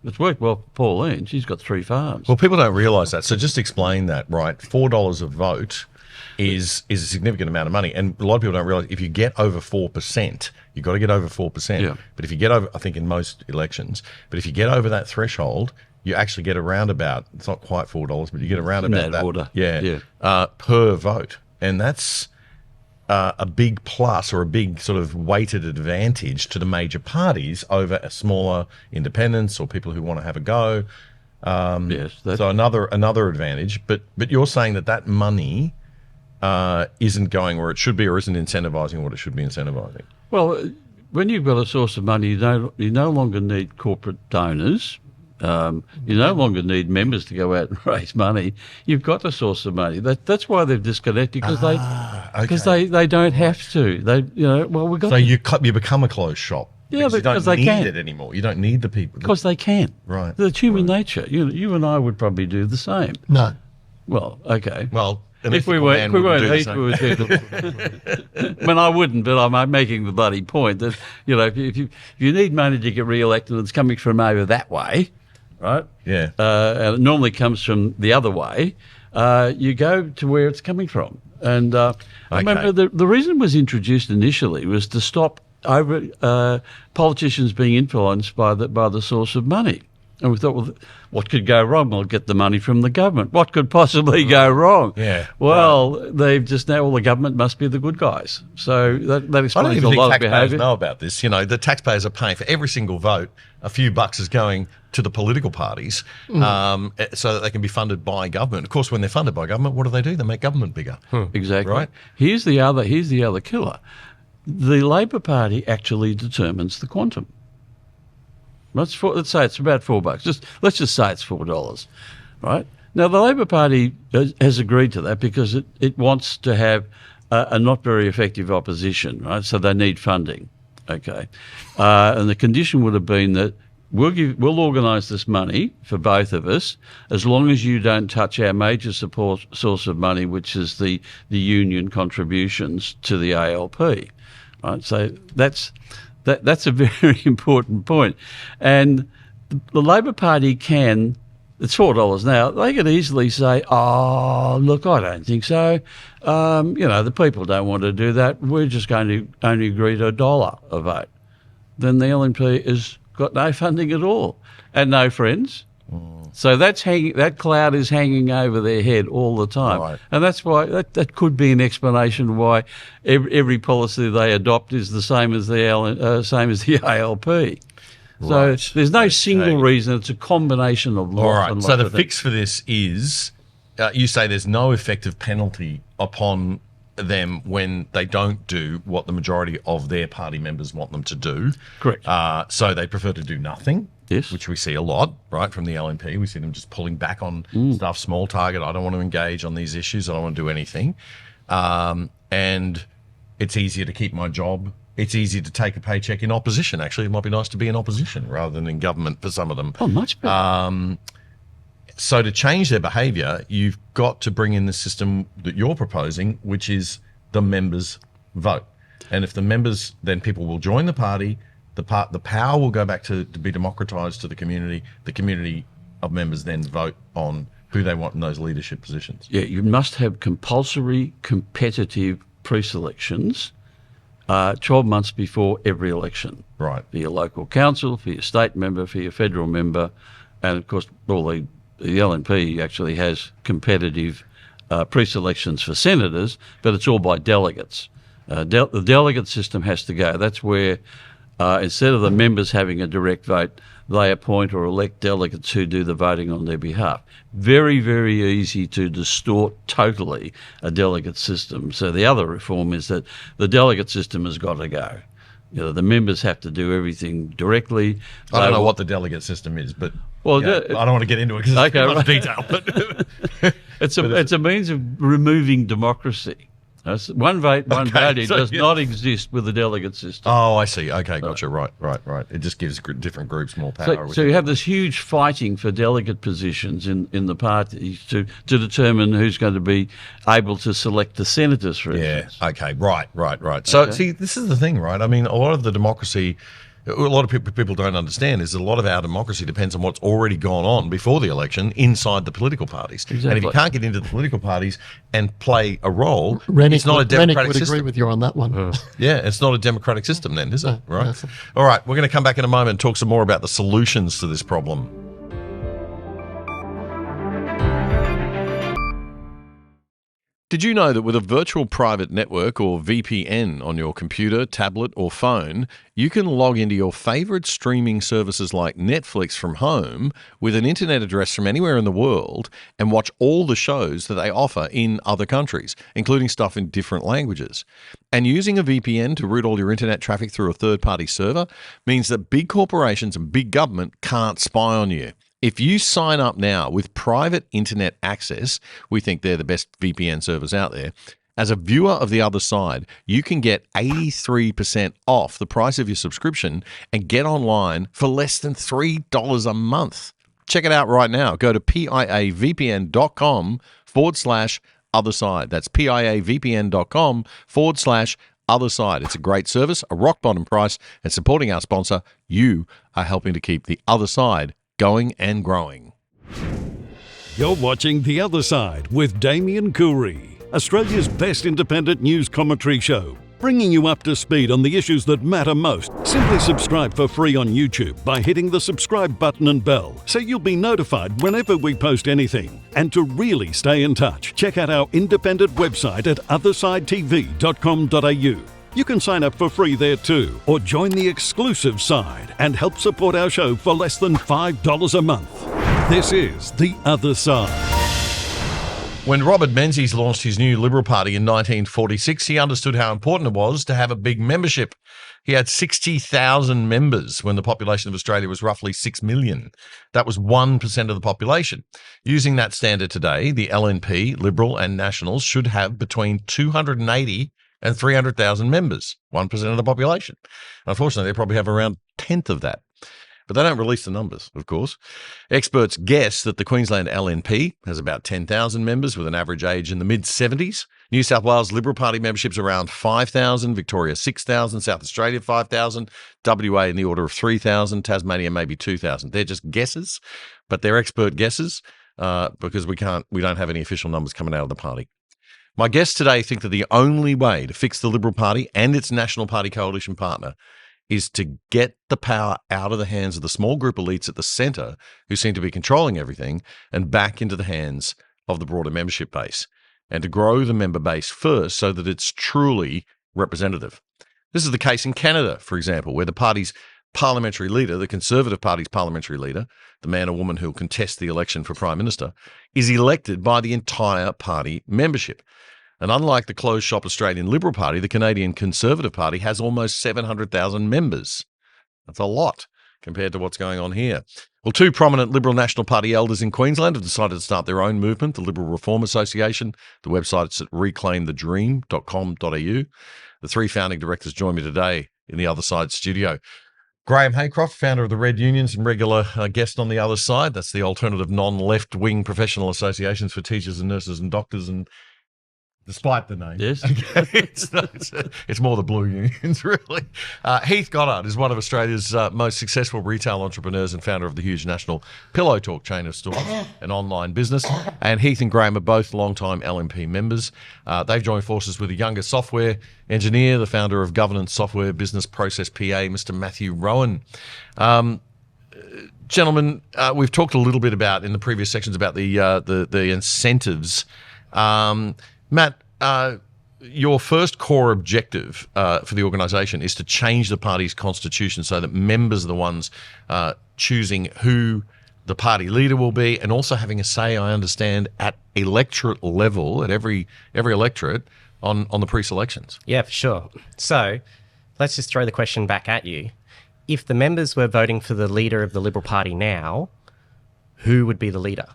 It's worked well for Pauline. She's got 3 farms. Well, people don't realise that. So just explain that, right? $4 a vote is a significant amount of money. And a lot of people don't realise if you get over 4%, you've got to get over 4%. Yeah. But if you get over, I think in most elections, but if you get over that threshold, you actually get around about, it's not quite $4, but you get around about that. Order. Yeah. Per vote. And that's a big plus, or a big sort of weighted advantage to the major parties over a smaller independents or people who want to have a go. Yes. So another advantage. But you're saying that money isn't going where it should be, or isn't incentivising what it should be incentivising. Well, when you've got a source of money, you no longer need corporate donors. You no longer need members to go out and raise money. You've got a source of money. That's why they've disconnected, because they don't have to. We've got. So you become a closed shop. Yeah, because they you don't can. need it anymore. You don't need the people. Because they can. Right. That's human nature. You and I would probably do the same. No. Well, okay. Well, if we weren't well, I wouldn't, but I'm making the bloody point that, if you need money to get re-elected and it's coming from over that way, right? Yeah. And it normally comes from the other way, you go to where it's coming from. And I remember the reason it was introduced initially was to stop politicians being influenced by the source of money. And we thought, well, what could go wrong? We'll get the money from the government. What could possibly go wrong? Yeah. Well, they've just now, the government must be the good guys. So that I don't explains even a think lot of taxpayers behaviour. know about this. The taxpayers are paying for every single vote. A few bucks is going to the political parties so that they can be funded by government. Of course, when they're funded by government, what do? They make government bigger. Exactly. Right? Here's the other killer. The Labor Party actually determines the quantum. Let's say it's about $4. Let's just say it's $4, right? Now, the Labor Party has agreed to that because it wants to have a not very effective opposition, right? So they need funding, okay? And the condition would have been that we'll organise this money for both of us as long as you don't touch our major support source of money, which is the union contributions to the ALP, right? So that's a very important point. And the Labor Party can, it's $4 now, they could easily say, oh, look, I don't think so. The people don't want to do that. We're just going to only agree to $1 a vote. Then the LNP has got no funding at all and no friends. So that cloud is hanging over their head all the time. Right. And that's why that could be an explanation why every policy they adopt is the same as the ALP. So Right. there's no single reason. It's a combination of lots All right. and So lots the of things. fix for this is, you say there's no effective penalty upon them when they don't do what the majority of their party members want them to do. Correct. So they prefer to do nothing. Yes. Which we see a lot, right, from the LNP. We see them just pulling back on stuff, small target. I don't want to engage on these issues. I don't want to do anything. And it's easier to keep my job. It's easier to take a paycheck in opposition. Actually, it might be nice to be in opposition rather than in government for some of them. Oh, much better. So to change their behaviour, you've got to bring in the system that you're proposing, which is the members vote. And if the members, then people will join the party. The power will go back to be democratised to the community. The community of members then vote on who they want in those leadership positions. Yeah, you must have compulsory competitive pre-selections 12 months before every election. Right. For your local council, for your state member, for your federal member, and of course, the LNP actually has competitive pre-selections for senators, but it's all by delegates. The delegate system has to go. That's where instead of the members having a direct vote, they appoint or elect delegates who do the voting on their behalf. Very, very easy to distort totally a delegate system. So the other reform is that the delegate system has got to go. The members have to do everything directly. I don't know what the delegate system is, but I don't want to get into it because it's Okay, a lot of right. detail. But it's a means of removing democracy. One vote, one voting does not exist with the delegate system. Oh, I see. Okay, gotcha. Right. It just gives different groups more power. So you have this huge fighting for delegate positions in the parties to determine who's going to be able to select the senators, for instance. Okay. Right. So, see, this is the thing, right? I mean, a lot of the democracy, a lot of people don't understand is that a lot of our democracy depends on what's already gone on before the election inside the political parties. Exactly. And if you can't get into the political parties and play a role, Rennick it's not a would democratic agree system. with you on that one. Yeah, it's not a democratic system then, is it? Right. yes. All right, we're going to come back in a moment and talk some more about the solutions to this problem. Did you know that with a virtual private network or VPN on your computer, tablet or phone, you can log into your favourite streaming services like Netflix from home with an internet address from anywhere in the world and watch all the shows that they offer in other countries, including stuff in different languages. And using a VPN to route all your internet traffic through a third-party server means that big corporations and big government can't spy on you. If you sign up now with private internet access, we think they're the best VPN servers out there, as a viewer of the other side, you can get 83% off the price of your subscription and get online for less than $3 a month. Check it out right now. Go to piavpn.com/other side. That's piavpn.com/other side. It's a great service, a rock bottom price, and supporting our sponsor, you are helping to keep the other side going and growing. You're watching The Other Side with Damien Coorey, Australia's best independent news commentary show, bringing you up to speed on the issues that matter most. Simply subscribe for free on YouTube by hitting the subscribe button and bell, so you'll be notified whenever we post anything. And to really stay in touch, check out our independent website at othersidetv.com.au. You can sign up for free there too, or join the exclusive side and help support our show for less than $5 a month. This is The Other Side. When Robert Menzies launched his new Liberal Party in 1946, he understood how important it was to have a big membership. He had 60,000 members when the population of Australia was roughly 6 million. That was 1% of the population. Using that standard today, the LNP, Liberal and Nationals, should have between 280 and 300,000 members, 1% of the population. Unfortunately, they probably have around a tenth of that. But they don't release the numbers, of course. Experts guess that the Queensland LNP has about 10,000 members with an average age in the mid-70s. New South Wales Liberal Party membership's around 5,000, Victoria 6,000, South Australia 5,000, WA in the order of 3,000, Tasmania maybe 2,000. They're just guesses, but they're expert guesses because we don't have any official numbers coming out of the party. My guests today think that the only way to fix the Liberal Party and its National Party coalition partner is to get the power out of the hands of the small group elites at the centre who seem to be controlling everything and back into the hands of the broader membership base, and to grow the member base first so that it's truly representative. This is the case in Canada, for example, where the party's parliamentary leader, the Conservative Party's parliamentary leader, the man or woman who will contest the election for Prime Minister, is elected by the entire party membership. And unlike the closed-shop Australian Liberal Party, the Canadian Conservative Party has almost 700,000 members. That's a lot compared to what's going on here. Well, two prominent Liberal National Party elders in Queensland have decided to start their own movement, the Liberal Reform Association. The website is at reclaimthedream.com.au. The three founding directors join me today in the Other Side studio. Graham Haycroft, founder of the Red Unions and regular guest on the Other Side. That's the alternative non-left-wing professional associations for teachers and nurses and doctors, and despite the name. Yes. It's more the blue unions, really. Heath Goddard is one of Australia's most successful retail entrepreneurs and founder of the huge national Pillow Talk chain of stores, an online business. And Heath and Graham are both long-time LNP members. They've joined forces with a younger software engineer, the founder of governance software business Process PA, Mr. Matthew Rowan. Gentlemen, we've talked a little bit about in the previous sections about the incentives. Matt, your first core objective for the organisation is to change the party's constitution so that members are the ones choosing who the party leader will be, and also having a say, I understand, at electorate level, at every electorate on the pre-selections. Yeah, for sure. So let's just throw the question back at you. If the members were voting for the leader of the Liberal Party now, who would be the leader?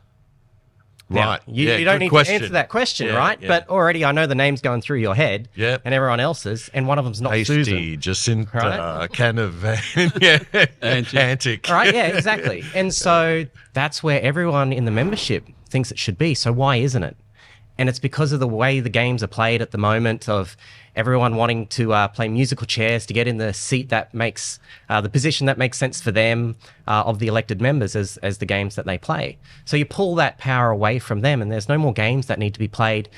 Now, Right. you don't need to answer that question, Yeah, right? yeah. but already I know the name's going through your head Yep. and everyone else's, and one of them's not Hasty, Susan. Jacinta, Right? Canavan, Antic. Right, yeah, exactly. And so that's where everyone in the membership thinks it should be. So why isn't it? And it's because of the way the games are played at the moment, of everyone wanting to play musical chairs to get in the seat that makes the position that makes sense for them of the elected members as the games that they play. So you pull that power away from them, and there's no more games that need to be played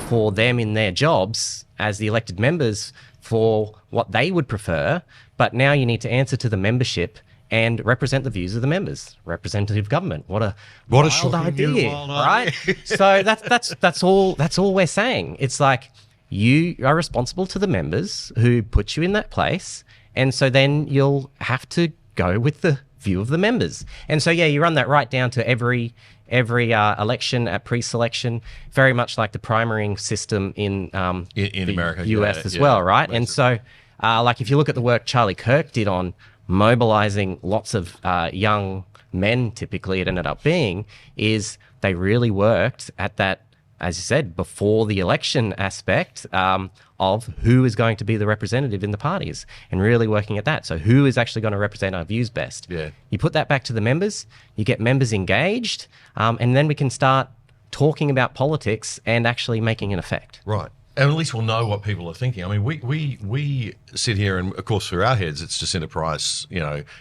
for them in their jobs as the elected members for what they would prefer. But now you need to answer to the membership and represent the views of the members. Representative government. What a wild shocking idea, new wild right? So that's all we're saying. It's like, you are responsible to the members who put you in that place, and so then you'll have to go with the view of the members. And so you run that right down to every election at pre-selection, very much like the primarying system in the America, US as well, right? And so, like if you look at the work Charlie Kirk did on mobilizing lots of young men, typically it ended up being, is they really worked at that, as you said, before the election aspect of who is going to be the representative in the parties, and really working at that. So who is actually going to represent our views best? Yeah. You put that back to the members, you get members engaged, and then we can start talking about politics and actually making an effect. Right. And at least we'll know what people are thinking. I mean, we sit here, and of course, through our heads, it's Jacinta Price,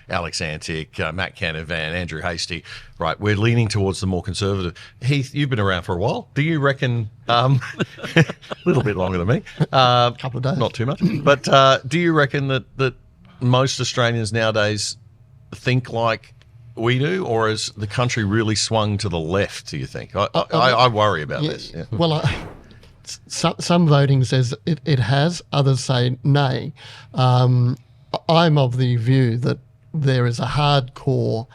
Alex Antic, Matt Canavan, Andrew Hasty. Right, we're leaning towards the more conservative. Heath, you've been around for a while. Do you reckon? A little bit longer than me. Couple of days. Not too much. But do you reckon that most Australians nowadays think like we do, or has the country really swung to the left? Do you think? I worry about this. Yeah. Well, some voting says it has, others say nay. I'm of the view that there is a hardcore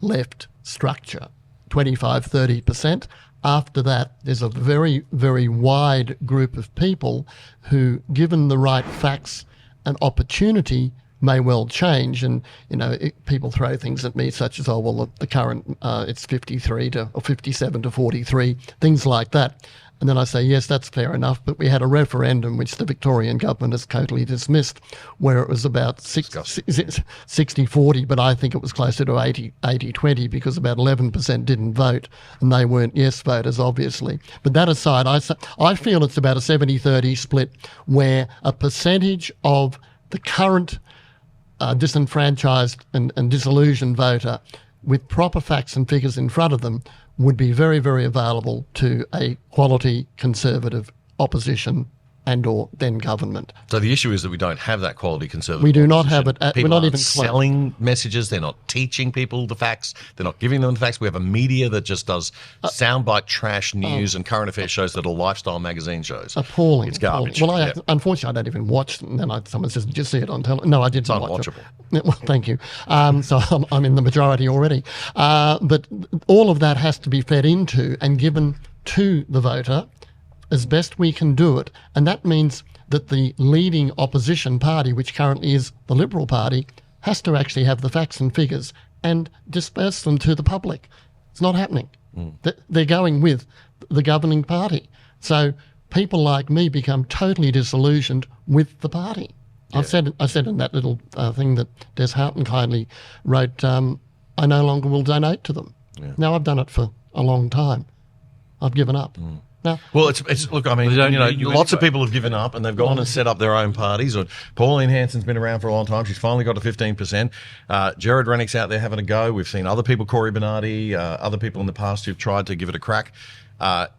left structure, 25-30%. After that, there's a very, very wide group of people who, given the right facts and opportunity, may well change. And, people throw things at me such as, the current, it's 53 or 57 to 43, things like that. And then I say, yes, that's fair enough. But we had a referendum, which the Victorian government has totally dismissed, where it was about 60-40, but I think it was closer to 80-20 because about 11% didn't vote, and they weren't yes voters, obviously. But that aside, I feel it's about a 70-30 split where a percentage of the current disenfranchised and disillusioned voter with proper facts and figures in front of them would be very, very available to a quality Conservative opposition and or then government. So the issue is that we don't have that quality Conservative. We do not have it. People We're not aren't even close. selling messages. They're not teaching people the facts. They're not giving them the facts. We have a media that just does soundbite trash news and current affairs shows that are lifestyle magazine shows. Appalling. It's garbage. Well, Yeah. unfortunately, I don't even watch them. And then someone says, did you see it on television? No, I didn't watch it. unwatchable. Well, thank you. So I'm in the majority already. But all of that has to be fed into and given to the voter as best we can do it. And that means that the leading opposition party, which currently is the Liberal Party, has to actually have the facts and figures and disperse them to the public. It's not happening. They're going with the governing party. So people like me become totally disillusioned with the party. Yeah. I said in that little thing that Des Houghton kindly wrote, I no longer will donate to them. Yeah. Now, I've done it for a long time. I've given up. No. Well, it's look, I mean, lots of people have given up and they've gone and set up their own parties. Or Pauline Hanson's been around for a long time. She's finally got to 15%. Jared Rennick's out there having a go. We've seen other people, Corey Bernardi, other people in the past who've tried to give it a crack.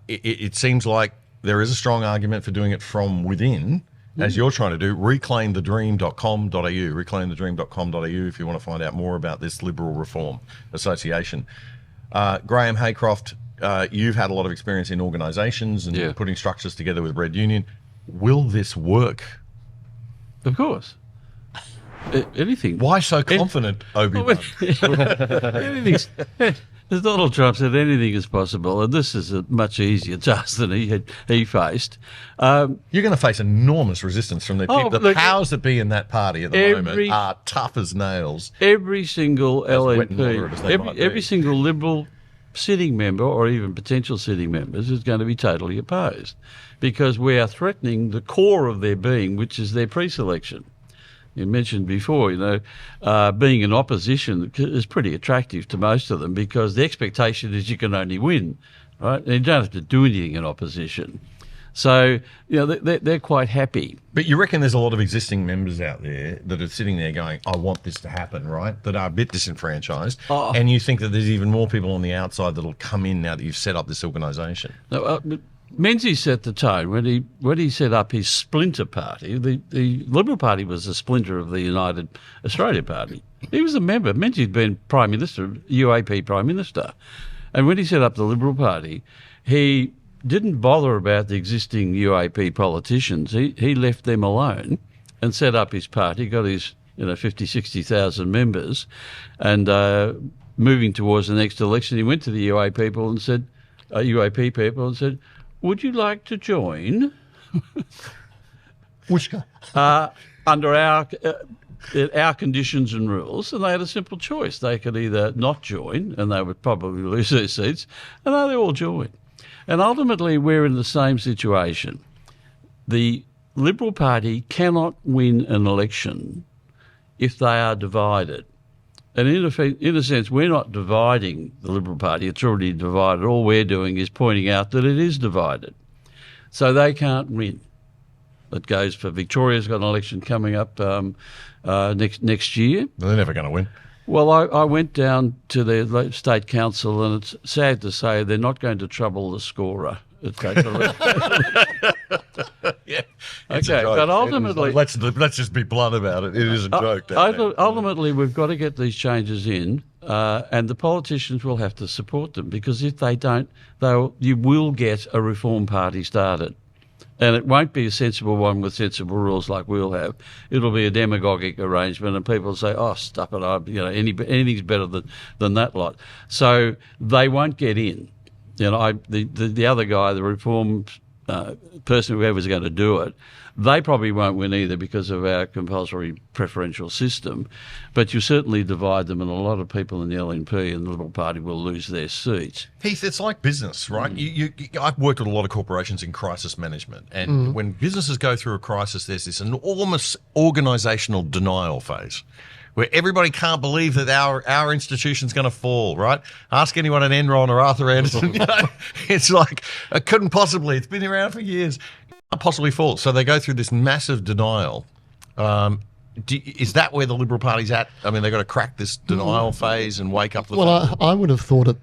It seems like there is a strong argument for doing it from within, as you're trying to do. Reclaimthedream.com.au, reclaimthedream.com.au if you want to find out more about this Liberal Reform Association. Graham Haycroft, you've had a lot of experience in organisations and putting structures together with Red Union. Will this work? Of course. Anything. Why so confident, Obi-Wan? As Donald Trump said, anything is possible, and this is a much easier task than he faced. You're going to face enormous resistance from the people. The powers that be in that party at the moment are tough as nails. Every single LNP, every single Liberal sitting member or even potential sitting members is going to be totally opposed because we are threatening the core of their being, which is their pre-selection. You mentioned before, being in opposition is pretty attractive to most of them because the expectation is you can only win, right? And you don't have to do anything in opposition. So, they're quite happy. But you reckon there's a lot of existing members out there that are sitting there going, I want this to happen, right? That are a bit disenfranchised. Oh. And you think that there's even more people on the outside that'll come in now that you've set up this organisation? No, Menzies set the tone when he set up his splinter party. The Liberal Party was a splinter of the United Australia Party. He was a member. Menzies had been Prime Minister, UAP Prime Minister. And when he set up the Liberal Party, he didn't bother about the existing UAP politicians. He left them alone and set up his party, got his 50, 60,000 members, and moving towards the next election, he went to the UAP people and said, would you like to join? Wishka. Under our conditions and rules, and they had a simple choice. They could either not join, and they would probably lose their seats, and they all join. And ultimately, we're in the same situation. The Liberal Party cannot win an election if they are divided. And in a sense, we're not dividing the Liberal Party. It's already divided. All we're doing is pointing out that it is divided. So they can't win. That goes for Victoria's got an election coming up next year. They're never going to win. Well, I went down to the state council, and it's sad to say they're not going to trouble the scorer. Yeah. Okay, but ultimately, let's just be blunt about it. It is a joke. Ultimately, we've got to get these changes in, and the politicians will have to support them because if they don't, you will get a reform party started. And it won't be a sensible one with sensible rules like we'll have. It'll be a demagogic arrangement, and people will say, "Oh, stuff it! Anything's better than that lot." So they won't get in. The other guy, the reform person, whoever's going to do it, they probably won't win either because of our compulsory preferential system. But you certainly divide them, and a lot of people in the LNP and the Liberal Party will lose their seats. Heath, it's like business, right? I've worked with a lot of corporations in crisis management, and when businesses go through a crisis, there's this enormous organisational denial phase where everybody can't believe that our institution's going to fall, right? Ask anyone at Enron or Arthur Andersen. It's like, it couldn't possibly, it's been around for years, can't possibly fall. So they go through this massive denial. Is that where the Liberal Party's at? I mean, they've got to crack this denial phase and wake up. Well, I would have thought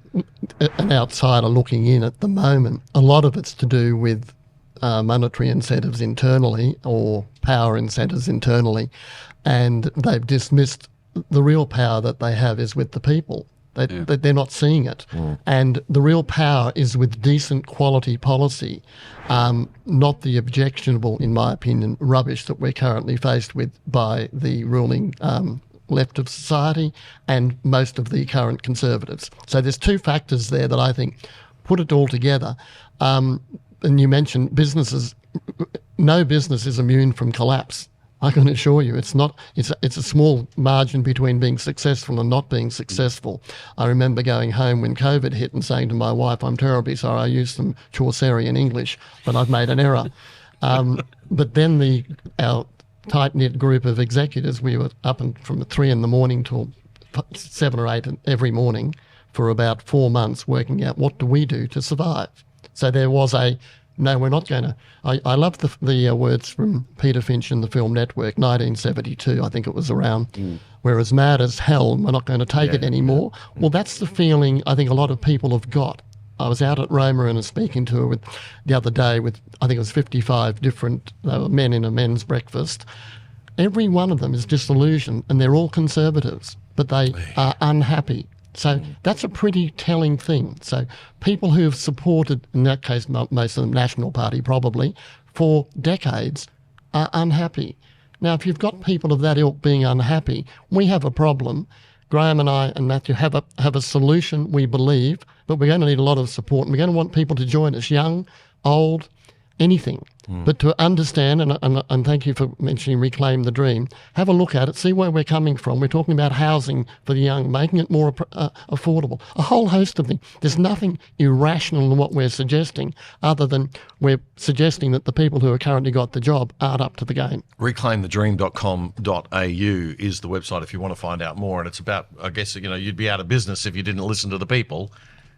an outsider looking in at the moment, a lot of it's to do with monetary incentives internally or power incentives internally, and they've dismissed the real power that they have is with the people. They're not seeing it. And the real power is with decent quality policy, not the objectionable, in my opinion, rubbish that we're currently faced with by the ruling left of society and most of the current Conservatives. So there's two factors there that I think put it all together. And you mentioned businesses. No business is immune from collapse. I can assure you, it's not. It's a small margin between being successful and not being successful. I remember going home when COVID hit and saying to my wife, "I'm terribly sorry. I used some Chaucerian English, but I've made an error." But then our tight-knit group of executives, we were up from 3 a.m. till 7 or 8 every morning for about 4 months, working out what do we do to survive. So there was no, we're not going to. I love the words from Peter Finch in the film Network, 1972, I think it was around. We're as mad as hell, we're not going to take it anymore. Well, that's the feeling I think a lot of people have got. I was out at Roma and was speaking to her the other day with, I think it was 55 different men in a men's breakfast. Every one of them is disillusioned, and they're all Conservatives, but they are unhappy. So that's a pretty telling thing. So people who have supported, in that case, most of them National Party probably, for decades are unhappy. Now, if you've got people of that ilk being unhappy, we have a problem. Graham and I and Matthew have a solution, we believe, but we're going to need a lot of support, and we're going to want people to join us, young, old, anything. But to understand, and thank you for mentioning Reclaim the Dream, have a look at it, see where we're coming from. We're talking about housing for the young, making it more affordable, a whole host of things. There's nothing irrational in what we're suggesting other than we're suggesting that the people who have currently got the job aren't up to the game. Reclaimthedream.com.au is the website if you want to find out more. And it's about, I guess, you'd be out of business if you didn't listen to the people.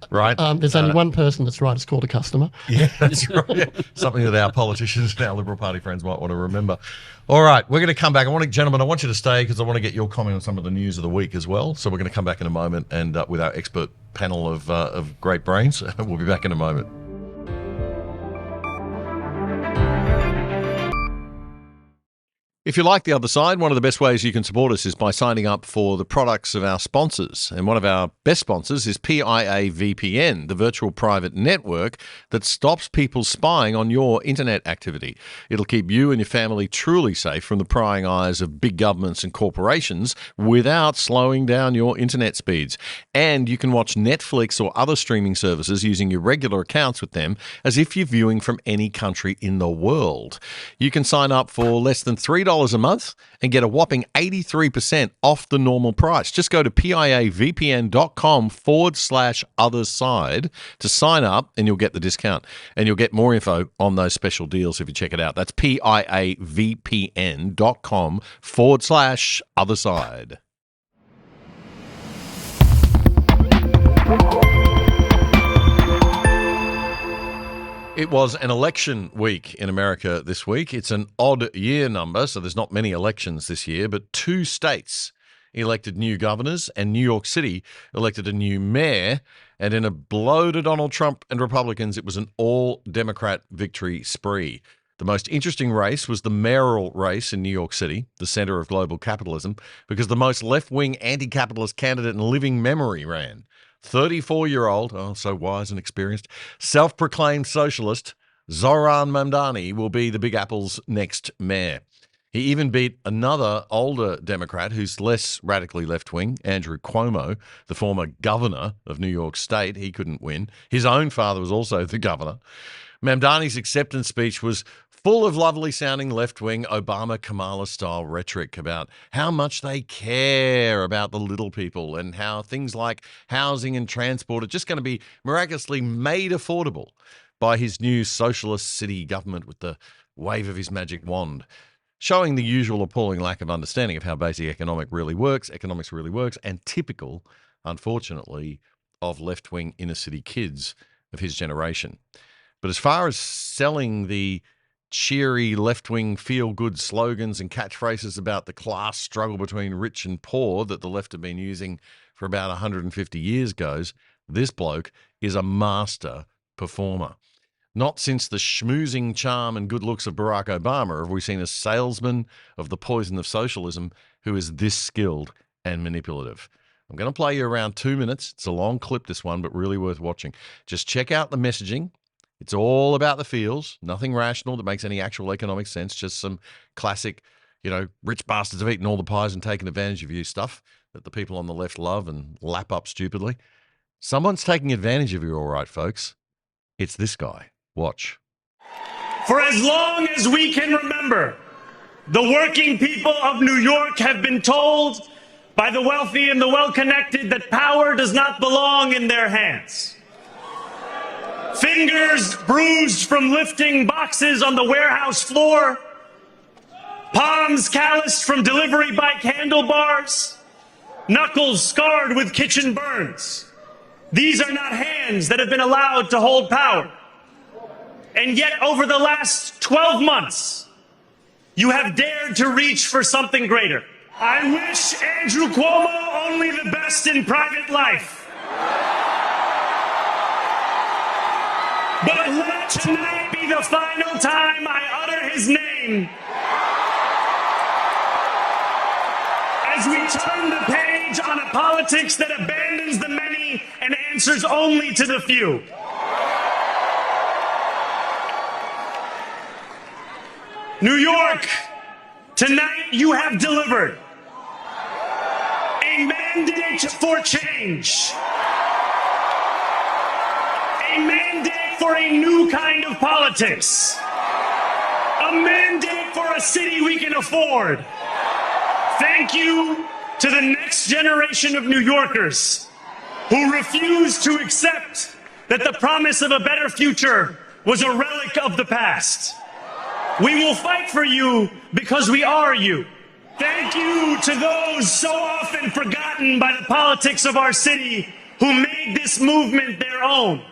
Right. There's only one person that's right. It's called a customer. Yeah, that's right. Something that our politicians and our Liberal Party friends might want to remember. All right, we're going to come back. Gentlemen, I want you to stay because I want to get your comment on some of the news of the week as well. So we're going to come back in a moment and with our expert panel of great brains. We'll be back in a moment. If you like The Other Side, one of the best ways you can support us is by signing up for the products of our sponsors. And one of our best sponsors is PIA VPN, the virtual private network that stops people spying on your internet activity. It'll keep you and your family truly safe from the prying eyes of big governments and corporations without slowing down your internet speeds. And you can watch Netflix or other streaming services using your regular accounts with them as if you're viewing from any country in the world. You can sign up for less than $3 a month and get a whopping 83% off the normal price. Just go to piavpn.com/otherside to sign up and you'll get the discount. And you'll get more info on those special deals if you check it out. That's piavpn.com/otherside. It was an election week in America this week. It's an odd year number, so there's not many elections this year, but 2 states elected new governors and New York City elected a new mayor. And in a blow to Donald Trump and Republicans, it was an all-Democrat victory spree. The most interesting race was the mayoral race in New York City, the center of global capitalism, because the most left-wing anti-capitalist candidate in living memory ran. 34-year-old, so wise and experienced, self-proclaimed socialist Zohran Mamdani will be the Big Apple's next mayor. He even beat another older Democrat who's less radically left-wing, Andrew Cuomo, the former governor of New York State. He couldn't win. His own father was also the governor. Mamdani's acceptance speech was full of lovely-sounding left-wing Obama-Kamala-style rhetoric about how much they care about the little people and how things like housing and transport are just going to be miraculously made affordable by his new socialist city government with the wave of his magic wand, showing the usual appalling lack of understanding of how basic economics really works, and typical, unfortunately, of left-wing inner-city kids of his generation. But as far as selling the cheery left-wing feel-good slogans and catchphrases about the class struggle between rich and poor that the left have been using for about 150 years goes, this bloke is a master performer. Not since the schmoozing charm and good looks of Barack Obama have we seen a salesman of the poison of socialism who is this skilled and manipulative. I'm going to play you around 2 minutes. It's a long clip, this one, but really worth watching. Just check out the messaging. It's all about the feels, nothing rational that makes any actual economic sense, just some classic, rich bastards have eaten all the pies and taken advantage of you stuff that the people on the left love and lap up stupidly. Someone's taking advantage of you, all right, folks. It's this guy. Watch. For as long as we can remember, the working people of New York have been told by the wealthy and the well-connected that power does not belong in their hands. Fingers bruised from lifting boxes on the warehouse floor, palms calloused from delivery bike handlebars, knuckles scarred with kitchen burns. These are not hands that have been allowed to hold power. And yet, over the last 12 months, you have dared to reach for something greater. I wish Andrew Cuomo only the best in private life. But let tonight be the final time I utter his name as we turn the page on a politics that abandons the many and answers only to the few. New York, tonight you have delivered a mandate for change, a mandate for a new kind of politics, a mandate for a city we can afford. Thank you to the next generation of New Yorkers who refuse to accept that the promise of a better future was a relic of the past. We will fight for you because we are you. Thank you to those so often forgotten by the politics of our city who made this movement their own.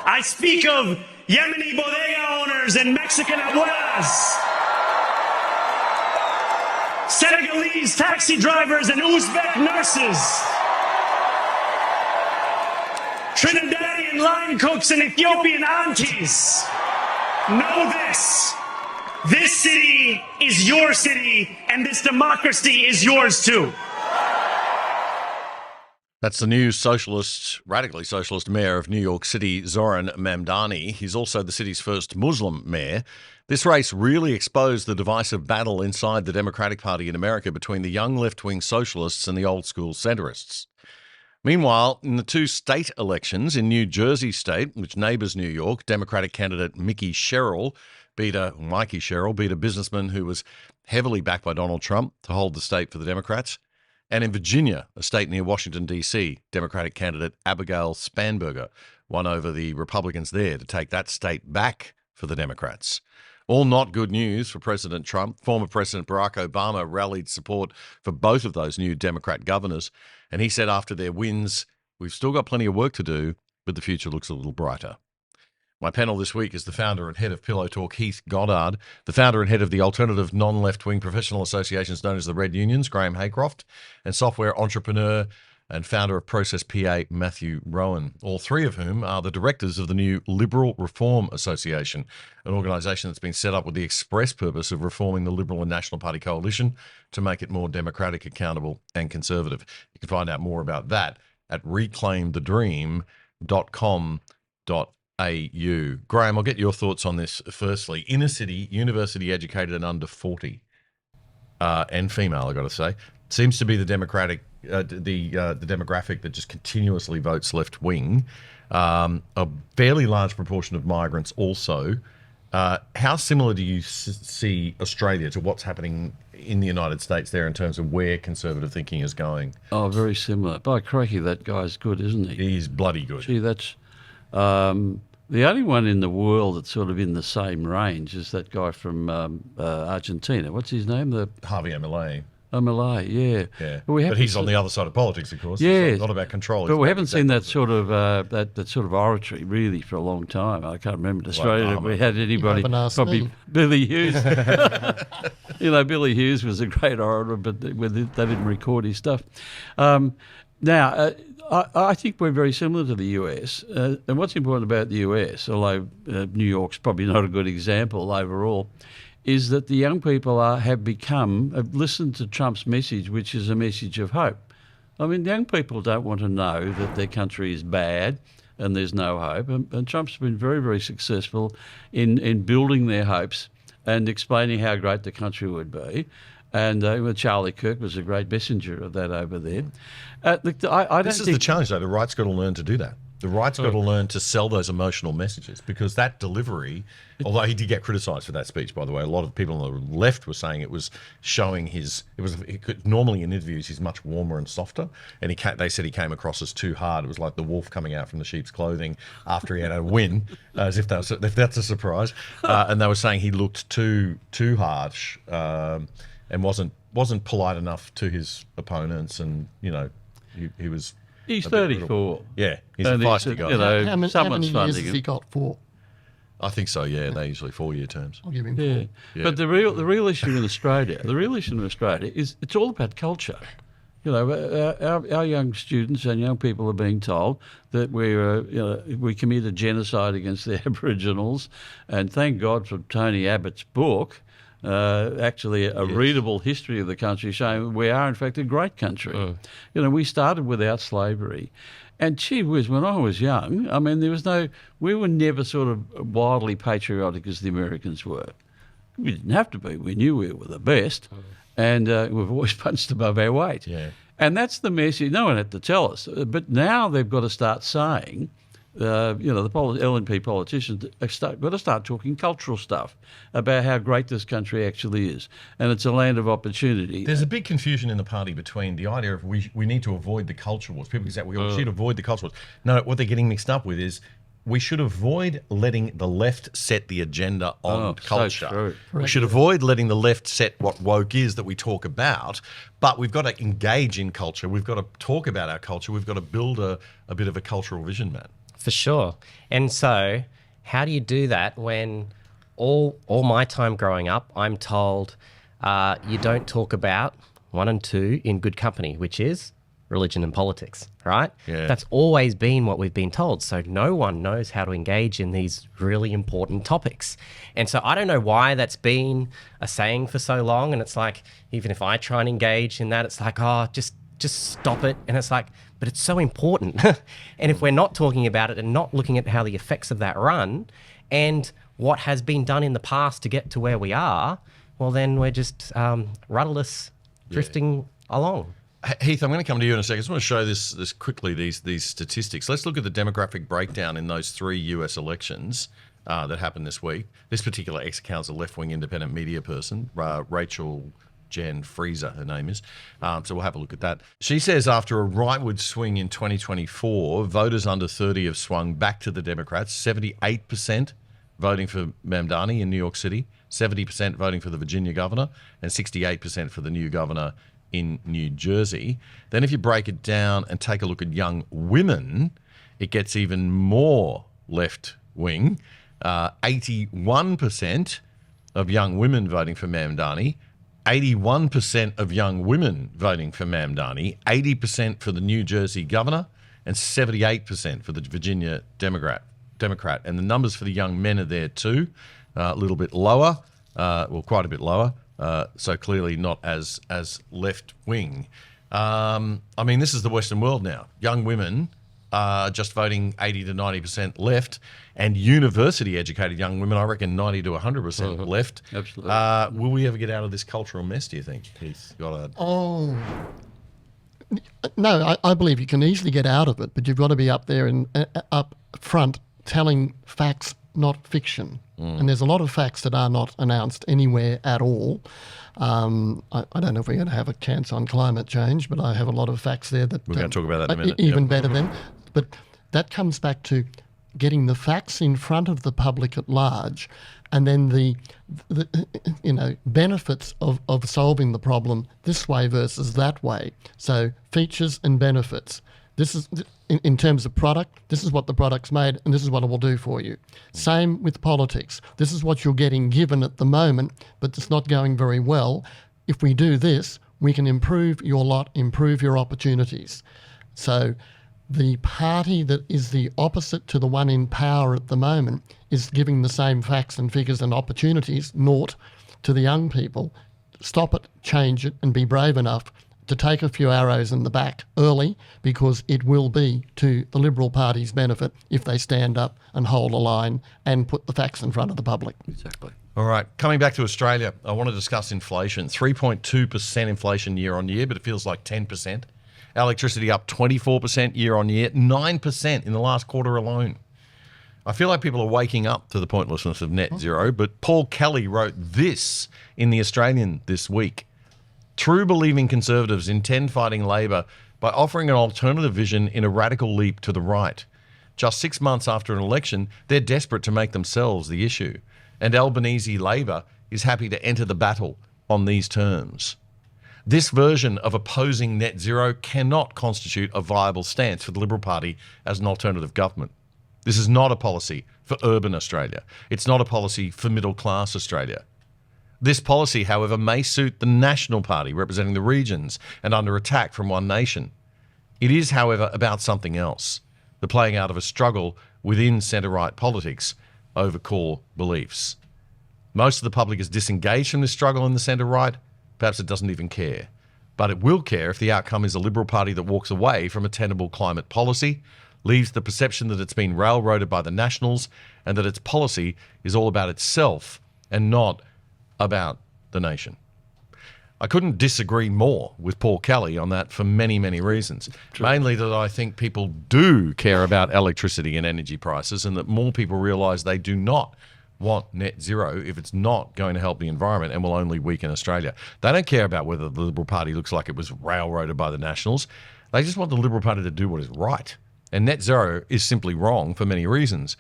I speak of Yemeni bodega owners and Mexican abuelas, Senegalese taxi drivers and Uzbek nurses, Trinidadian line cooks and Ethiopian aunties. Know this. This city is your city, and this democracy is yours too. That's the new radically socialist mayor of New York City, Zoran Mamdani. He's also the city's first Muslim mayor. This race really exposed the divisive battle inside the Democratic Party in America between the young left-wing socialists and the old-school centrists. Meanwhile, in the two state elections in New Jersey state, which neighbours New York, Democratic candidate Mikey Sherrill beat a businessman who was heavily backed by Donald Trump to hold the state for the Democrats. And in Virginia, a state near Washington, D.C., Democratic candidate Abigail Spanberger won over the Republicans there to take that state back for the Democrats. All not good news for President Trump. Former President Barack Obama rallied support for both of those new Democrat governors. And he said after their wins, we've still got plenty of work to do, but the future looks a little brighter. My panel this week is the founder and head of Pillow Talk, Heath Goddard, the founder and head of the alternative non-left-wing professional associations known as the Red Unions, Graham Haycroft, and software entrepreneur and founder of Process PA, Matthew Rowan, all three of whom are the directors of the new Liberal Reform Association, an organisation that's been set up with the express purpose of reforming the Liberal and National Party coalition to make it more democratic, accountable and conservative. You can find out more about that at reclaimthedream.com.au. Graham, I'll get your thoughts on this firstly. Inner city, university educated and under 40, and female, I've got to say, seems to be the Democratic the demographic that just continuously votes left wing, a fairly large proportion of migrants also. How similar do you see Australia to what's happening in the United States there in terms of where conservative thinking is going? Oh, very similar. By crikey, that guy's good, isn't he? He's bloody good. Gee, that's the only one in the world that's sort of in the same range is that guy from Argentina. What's his name? Javier Milei. Milei, yeah. Yeah, But, but he's on the other side of politics, of course. Yeah, It's not about control. But It's we about haven't seen that exactly sort of that sort of oratory really for a long time. I can't remember in Australia if we had anybody. haven't asked Probably me. Billy Hughes. Billy Hughes was a great orator, but they didn't record his stuff. Now, I think we're very similar to the US. And what's important about the US, although New York's probably not a good example overall, is that the young people have listened to Trump's message, which is a message of hope. I mean, young people don't want to know that their country is bad and there's no hope. And Trump's been very, very successful in building their hopes and explaining how great the country would be. And Charlie Kirk was a great messenger of that over there. This is the challenge, though. The right's got to learn to do that. The right's got to learn to sell those emotional messages, because that delivery, although he did get criticised for that speech, by the way, a lot of people on the left were saying it was showing normally in interviews he's much warmer and softer, and they said he came across as too hard. It was like the wolf coming out from the sheep's clothing after he had a win, as if that's a surprise. And they were saying he looked too harsh and wasn't polite enough to his opponents, and he was. He's 34. Yeah, he's a feisty guy. How many someone's years funding has him. he got for? I think so. Yeah, they're usually 4-year terms. I'll give him Yeah. 4. Yeah. But the real issue in Australia, is it's all about culture. Our young students and young people are being told that we committed genocide against the Aboriginals, and thank God for Tony Abbott's book. Actually a readable history of the country showing we are in fact a great country. We started without slavery, and gee whiz, when I was young, I mean we were never sort of wildly patriotic as the Americans were. We didn't have to be. We knew we were the best, and we've always punched above our weight. Yeah. And that's the message. No one had to tell us, but now they've got to start saying. The LNP politicians got to start talking cultural stuff about how great this country actually is, and it's a land of opportunity. There's a big confusion in the party between the idea of we need to avoid the culture wars. People say we should avoid the culture wars. No, what they're getting mixed up with is we should avoid letting the left set the agenda on culture. So true. We should avoid letting the left set what woke is that we talk about, but we've got to engage in culture. We've got to talk about our culture. We've got to build a bit of a cultural vision, Matt. For sure. And so how do you do that when all my time growing up, I'm told you don't talk about 1 and 2 in good company, which is religion and politics, right? Yeah. That's always been what we've been told. So no one knows how to engage in these really important topics. And so I don't know why that's been a saying for so long. And it's like, even if I try and engage in that, it's like, just stop it. And it's like, but it's so important. And if we're not talking about it and not looking at how the effects of that run and what has been done in the past to get to where we are, well, then we're just rudderless, drifting along. Heath, I'm going to come to you in a second. I just want to show this quickly, these statistics. Let's look at the demographic breakdown in those 3 US elections that happened this week. This particular ex-account's a left-wing independent media person, Rachel Jen Freezer, her name is. So we'll have a look at that. She says after a rightward swing in 2024, voters under 30 have swung back to the Democrats, 78% voting for Mamdani in New York City, 70% voting for the Virginia governor, and 68% for the new governor in New Jersey. Then if you break it down and take a look at young women, it gets even more left-wing. 81% of young women voting for Mamdani, 81% of young women voting for Mamdani, 80% for the New Jersey governor, and 78% for the Virginia Democrat. And the numbers for the young men are there too, a little bit lower, quite a bit lower, so clearly not as left-wing. I mean, this is the Western world now. Young women are just voting 80 to 90% left, and university-educated young women, I reckon 90 to 100% left. Absolutely. Will we ever get out of this cultural mess, do you think, Keith? No, I believe you can easily get out of it, but you've got to be up there and up front telling facts, not fiction. And there's a lot of facts that are not announced anywhere at all. I don't know if we're going to have a chance on climate change, but I have a lot of facts there that We're going to talk about that in a minute. Even better than. But that comes back to getting the facts in front of the public at large, and then the benefits of solving the problem this way versus that way. So features and benefits. This is, in terms of product, this is what the product's made and this is what it will do for you. Same with politics. This is what you're getting given at the moment, but it's not going very well. If we do this, we can improve your lot, improve your opportunities. So the party that is the opposite to the one in power at the moment is giving the same facts and figures and opportunities, naught, to the young people. Stop it, change it, and be brave enough to take a few arrows in the back early, because it will be to the Liberal Party's benefit if they stand up and hold a line and put the facts in front of the public. Exactly. All right, coming back to Australia, I want to discuss inflation. 3.2% inflation year on year, but it feels like 10%. Electricity up 24% year on year, 9% in the last quarter alone. I feel like people are waking up to the pointlessness of net zero, but Paul Kelly wrote this in The Australian this week. True believing Conservatives intend fighting Labor by offering an alternative vision in a radical leap to the right. Just 6 months after an election, they're desperate to make themselves the issue. And Albanese Labor is happy to enter the battle on these terms. This version of opposing net zero cannot constitute a viable stance for the Liberal Party as an alternative government. This is not a policy for urban Australia. It's not a policy for middle-class Australia. This policy, however, may suit the National Party representing the regions and under attack from One Nation. It is, however, about something else, the playing out of a struggle within centre-right politics over core beliefs. Most of the public is disengaged from this struggle in the centre-right. Perhaps it doesn't even care. But it will care if the outcome is a Liberal Party that walks away from a tenable climate policy, leaves the perception that it's been railroaded by the Nationals, and that its policy is all about itself and not about the nation. I couldn't disagree more with Paul Kelly on that for many, many reasons. True. Mainly that I think people do care about electricity and energy prices, and that more people realise they do not want net zero if it's not going to help the environment and will only weaken Australia. They don't care about whether the Liberal Party looks like it was railroaded by the Nationals. They just want the Liberal Party to do what is right. And net zero is simply wrong for many reasons,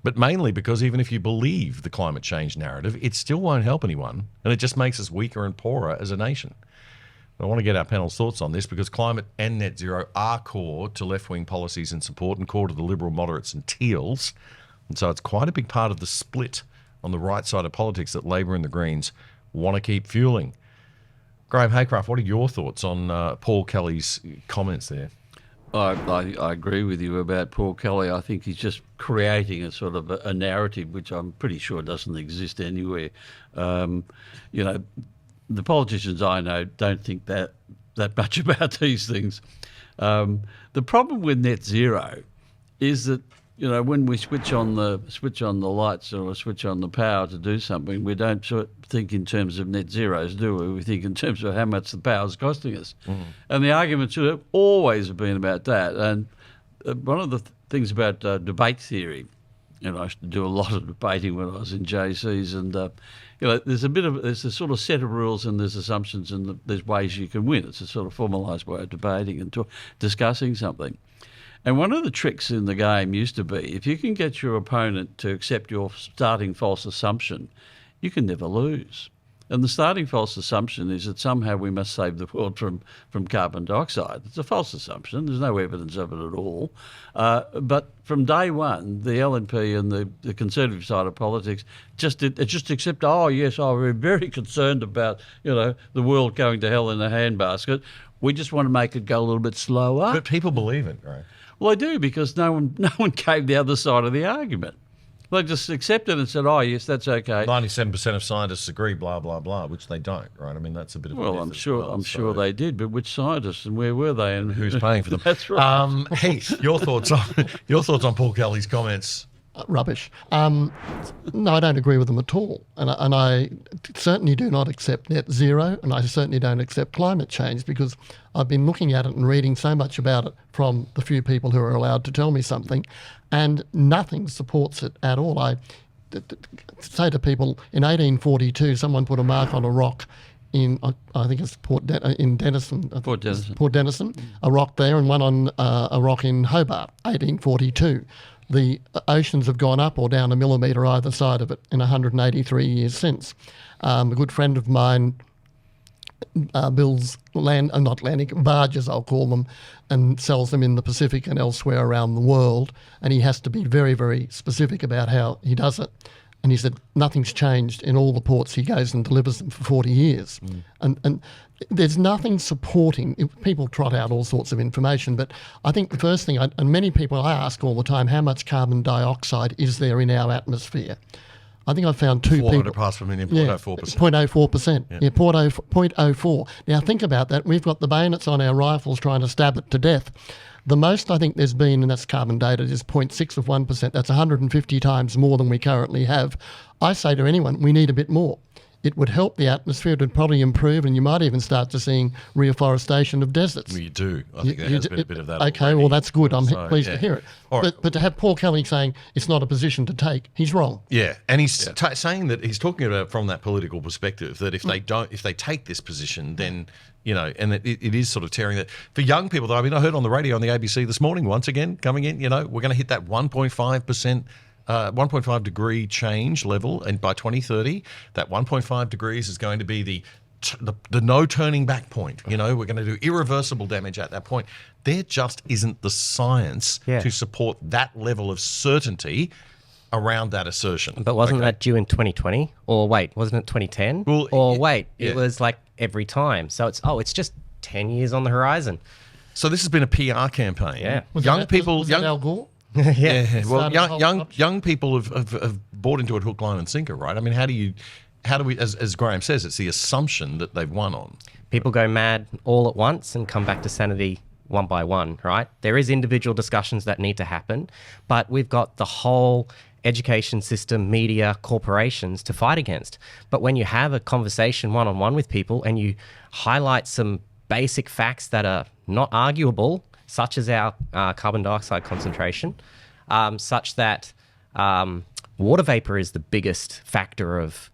but mainly because even if you believe the climate change narrative, it still won't help anyone, and it just makes us weaker and poorer as a nation. I want to get our panel's thoughts on this, because climate and net zero are core to left-wing policies and support, and core to the Liberal moderates and teals. And so it's quite a big part of the split on the right side of politics that Labor and the Greens want to keep fueling. Graham Haycraft, what are your thoughts on Paul Kelly's comments there? I agree with you about Paul Kelly. I think he's just creating a sort of a narrative which I'm pretty sure doesn't exist anywhere. The politicians I know don't think that much about these things. The problem with net zero is that, when we switch on the lights or switch on the power to do something, we don't sort of think in terms of net zeros, do we? We think in terms of how much the power is costing us. And the arguments have always been about that. And one of the things about debate theory, I used to do a lot of debating when I was in JCs, and there's a sort of set of rules and there's assumptions and there's ways you can win. It's a sort of formalised way of debating and discussing something. And one of the tricks in the game used to be, if you can get your opponent to accept your starting false assumption, you can never lose. And the starting false assumption is that somehow we must save the world from carbon dioxide. It's a false assumption. There's no evidence of it at all. But from day one, the LNP and the Conservative side of politics just accept, we're very concerned about, the world going to hell in a handbasket. We just want to make it go a little bit slower. But people believe it, right? Well, they do, because no one gave the other side of the argument. They just accepted and said, yes, that's okay. 97% of scientists agree, blah, blah, blah, which they don't, right? I mean, that's a bit of a I'm sure they did, but which scientists and where were they? And who's paying for them? That's right. Heath, your thoughts on Paul Kelly's comments? rubbish. No, I don't agree with them at all. And I certainly do not accept net zero, and I certainly don't accept climate change, because I've been looking at it and reading so much about it from the few people who are allowed to tell me something, and nothing supports it at all. I say to people, in 1842, someone put a mark on a rock in, I think it's Port Denison, a rock there, and one on a rock in Hobart, 1842. The oceans have gone up or down a millimetre either side of it in 183 years since. A good friend of mine builds barges, I'll call them, and sells them in the Pacific and elsewhere around the world, and he has to be very, very specific about how he does it. And he said nothing's changed in all the ports he goes and delivers them for 40 years. And there's nothing supporting. People trot out all sorts of information, but I think the first thing, and many people I ask all the time, how much carbon dioxide is there in our atmosphere? I think I found 400 parts per million, 0.04%. 0.04%. Yeah, 0.04. Now think about that. We've got the bayonets on our rifles trying to stab it to death. The most I think there's been, and that's carbon dated, is 0.6 of 1%. That's 150 times more than we currently have. I say to anyone, we need a bit more. It would help the atmosphere. It would probably improve, and you might even start to seeing reforestation of deserts. We do. I think there has been a bit of that Okay, already. well, that's good. I'm pleased to hear it. Right. But to have Paul Kelly saying it's not a position to take, he's wrong. Yeah, and he's saying that he's talking about from that political perspective, that if they take this position, then, you know, and it is sort of tearing that. For young people, though, I mean, I heard on the radio on the ABC this morning, once again, coming in, you know, we're going to hit that 1.5%. 1.5 degree change level, and by 2030, that 1.5 degrees is going to be the no turning back point. You know, we're going to do irreversible damage at that point. There just isn't the science to support that level of certainty around that assertion. But wasn't that due in 2020? Or wait, wasn't it 2010? Well, or wait, it was like every time. So it's just 10 years on the horizon. So this has been a PR campaign. Yeah. Was that Al Gore? Yeah. Well, Started young people have bought into it hook, line, and sinker, right? I mean, how do we, as Graham says, it's the assumption that they've won on. People go mad all at once and come back to sanity one by one, right? There is individual discussions that need to happen, but we've got the whole education system, media, corporations to fight against. But when you have a conversation one-on-one with people and you highlight some basic facts that are not arguable, such as our carbon dioxide concentration, such that water vapor is the biggest factor of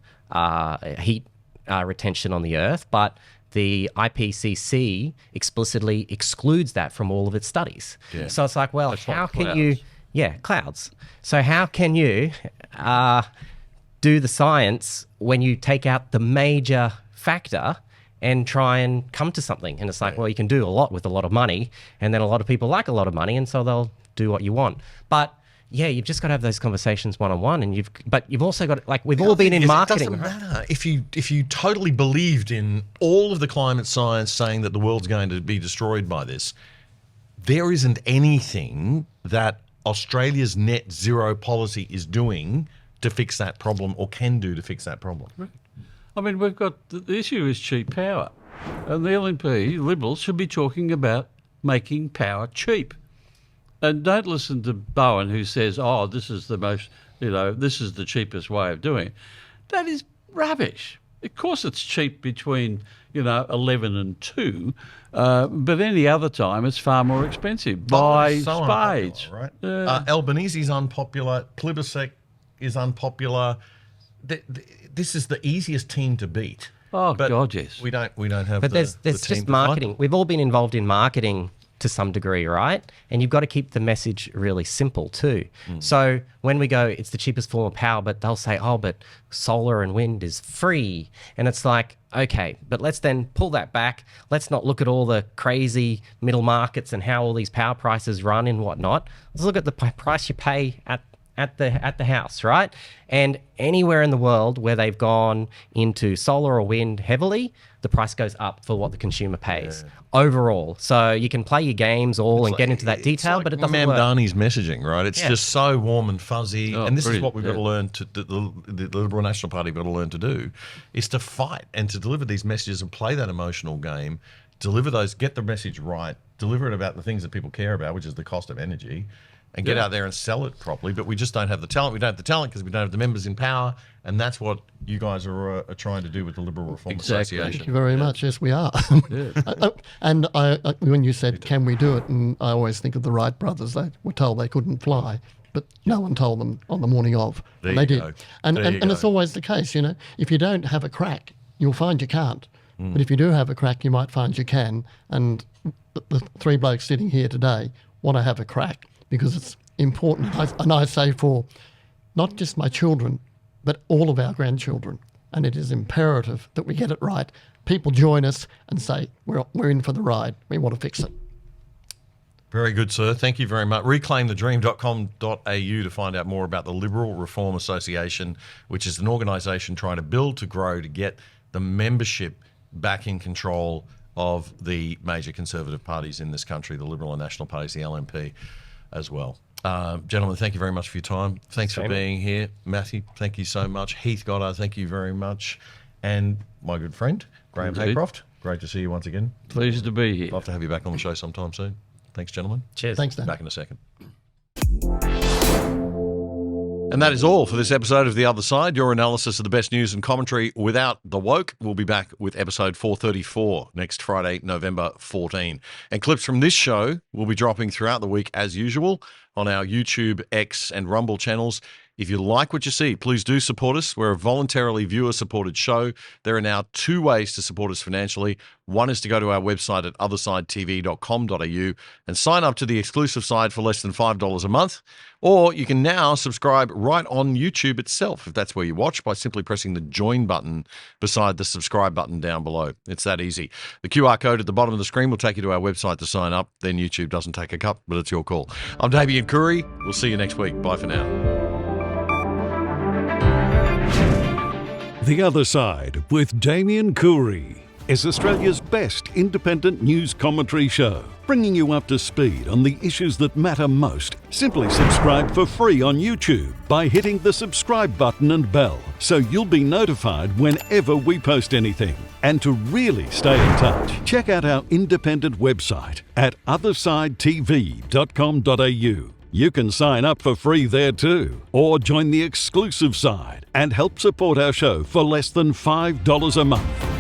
heat retention on the Earth, but the IPCC explicitly excludes that from all of its studies. Yeah. So it's like, well, That's how like can clouds. you... Yeah, clouds. So how can you do the science when you take out the major factor and try and come to something? And it's like, well, you can do a lot with a lot of money, and then a lot of people like a lot of money, and so they'll do what you want. But yeah, you've just got to have those conversations one-on-one, and you've also got, like, we've all been in marketing. It doesn't matter if you totally believed in all of the climate science saying that the world's going to be destroyed by this. There isn't anything that Australia's net zero policy is doing to fix that problem, or can do to fix that problem. Right. I mean, we've got the issue is cheap power, and the LNP Liberals should be talking about making power cheap. And don't listen to Bowen, who says, "Oh, this is the most, this is the cheapest way of doing it." That is rubbish. Of course, it's cheap between 11 and 2, but any other time it's far more expensive by So spades. unpopular, right? Albanese's unpopular. Plibersek is unpopular. This is the easiest team to beat. Oh, but God, yes. We don't have. But the there's team just to fight marketing. them. We've all been involved in marketing to some degree, right? And you've got to keep the message really simple too. So when we go, it's the cheapest form of power, but they'll say, oh, but solar and wind is free. And it's like, okay, but let's then pull that back. Let's not look at all the crazy middle markets and how all these power prices run and whatnot. Let's look at the price you pay at the house, right? And anywhere in the world where they've gone into solar or wind heavily, the price goes up for what the consumer pays overall. So you can play your games and get into that detail, but it doesn't work. Mamdani's messaging, right? It's just so warm and fuzzy, Oh, and this is brilliant, what we've got to learn to the Liberal National Party have got to learn to do, is to fight and to deliver these messages and play that emotional game, deliver those, get the message right, deliver it about the things that people care about, which is the cost of energy. and get out there and sell it properly, but we just don't have the talent. We don't have the talent because we don't have the members in power, and that's what you guys are trying to do with the Liberal Reform Association. Thank you very much. Yes, we are. And when you said, can we do it, and I always think of the Wright brothers. They were told they couldn't fly, but no one told them on the morning of. There they you did. go. And There you and it's go. always the case, if you don't have a crack, you'll find you can't. But if you do have a crack, you might find you can. And the three blokes sitting here today want to have a crack because it's important. And I say for not just my children, but all of our grandchildren. And it is imperative that we get it right. People join us and say, we're in for the ride. We want to fix it. Very good, sir. Thank you very much. Reclaimthedream.com.au to find out more about the Liberal Reform Association, which is an organisation trying to build, to grow, to get the membership back in control of the major conservative parties in this country, the Liberal and National parties, the LNP as well. Gentlemen, thank you very much for your time. Thanks for being here. Matthew, thank you so much. Heath Goddard, thank you very much. And my good friend, Graham Indeed. Haycroft, great to see you once again. Pleased to be here. Love to have you back on the show sometime soon. Thanks, gentlemen. Cheers. Thanks, Dan. Back in a second. And that is all for this episode of The Other Side, your analysis of the best news and commentary without the woke. We'll be back with episode 434 next Friday, November 14. And clips from this show will be dropping throughout the week as usual on our YouTube, X and Rumble channels. If you like what you see, please do support us. We're a voluntarily viewer-supported show. There are now two ways to support us financially. One is to go to our website at othersidetv.com.au and sign up to the exclusive side for less than $5 a month. Or you can now subscribe right on YouTube itself, if that's where you watch, by simply pressing the join button beside the subscribe button down below. It's that easy. The QR code at the bottom of the screen will take you to our website to sign up. Then YouTube doesn't take a cut, but it's your call. I'm Damien Curry. We'll see you next week. Bye for now. The Other Side with Damien Coorey is Australia's best independent news commentary show, bringing you up to speed on the issues that matter most. Simply subscribe for free on YouTube by hitting the subscribe button and bell, so you'll be notified whenever we post anything. And to really stay in touch, check out our independent website at othersidetv.com.au. You can sign up for free there too, or join the exclusive side and help support our show for less than $5 a month.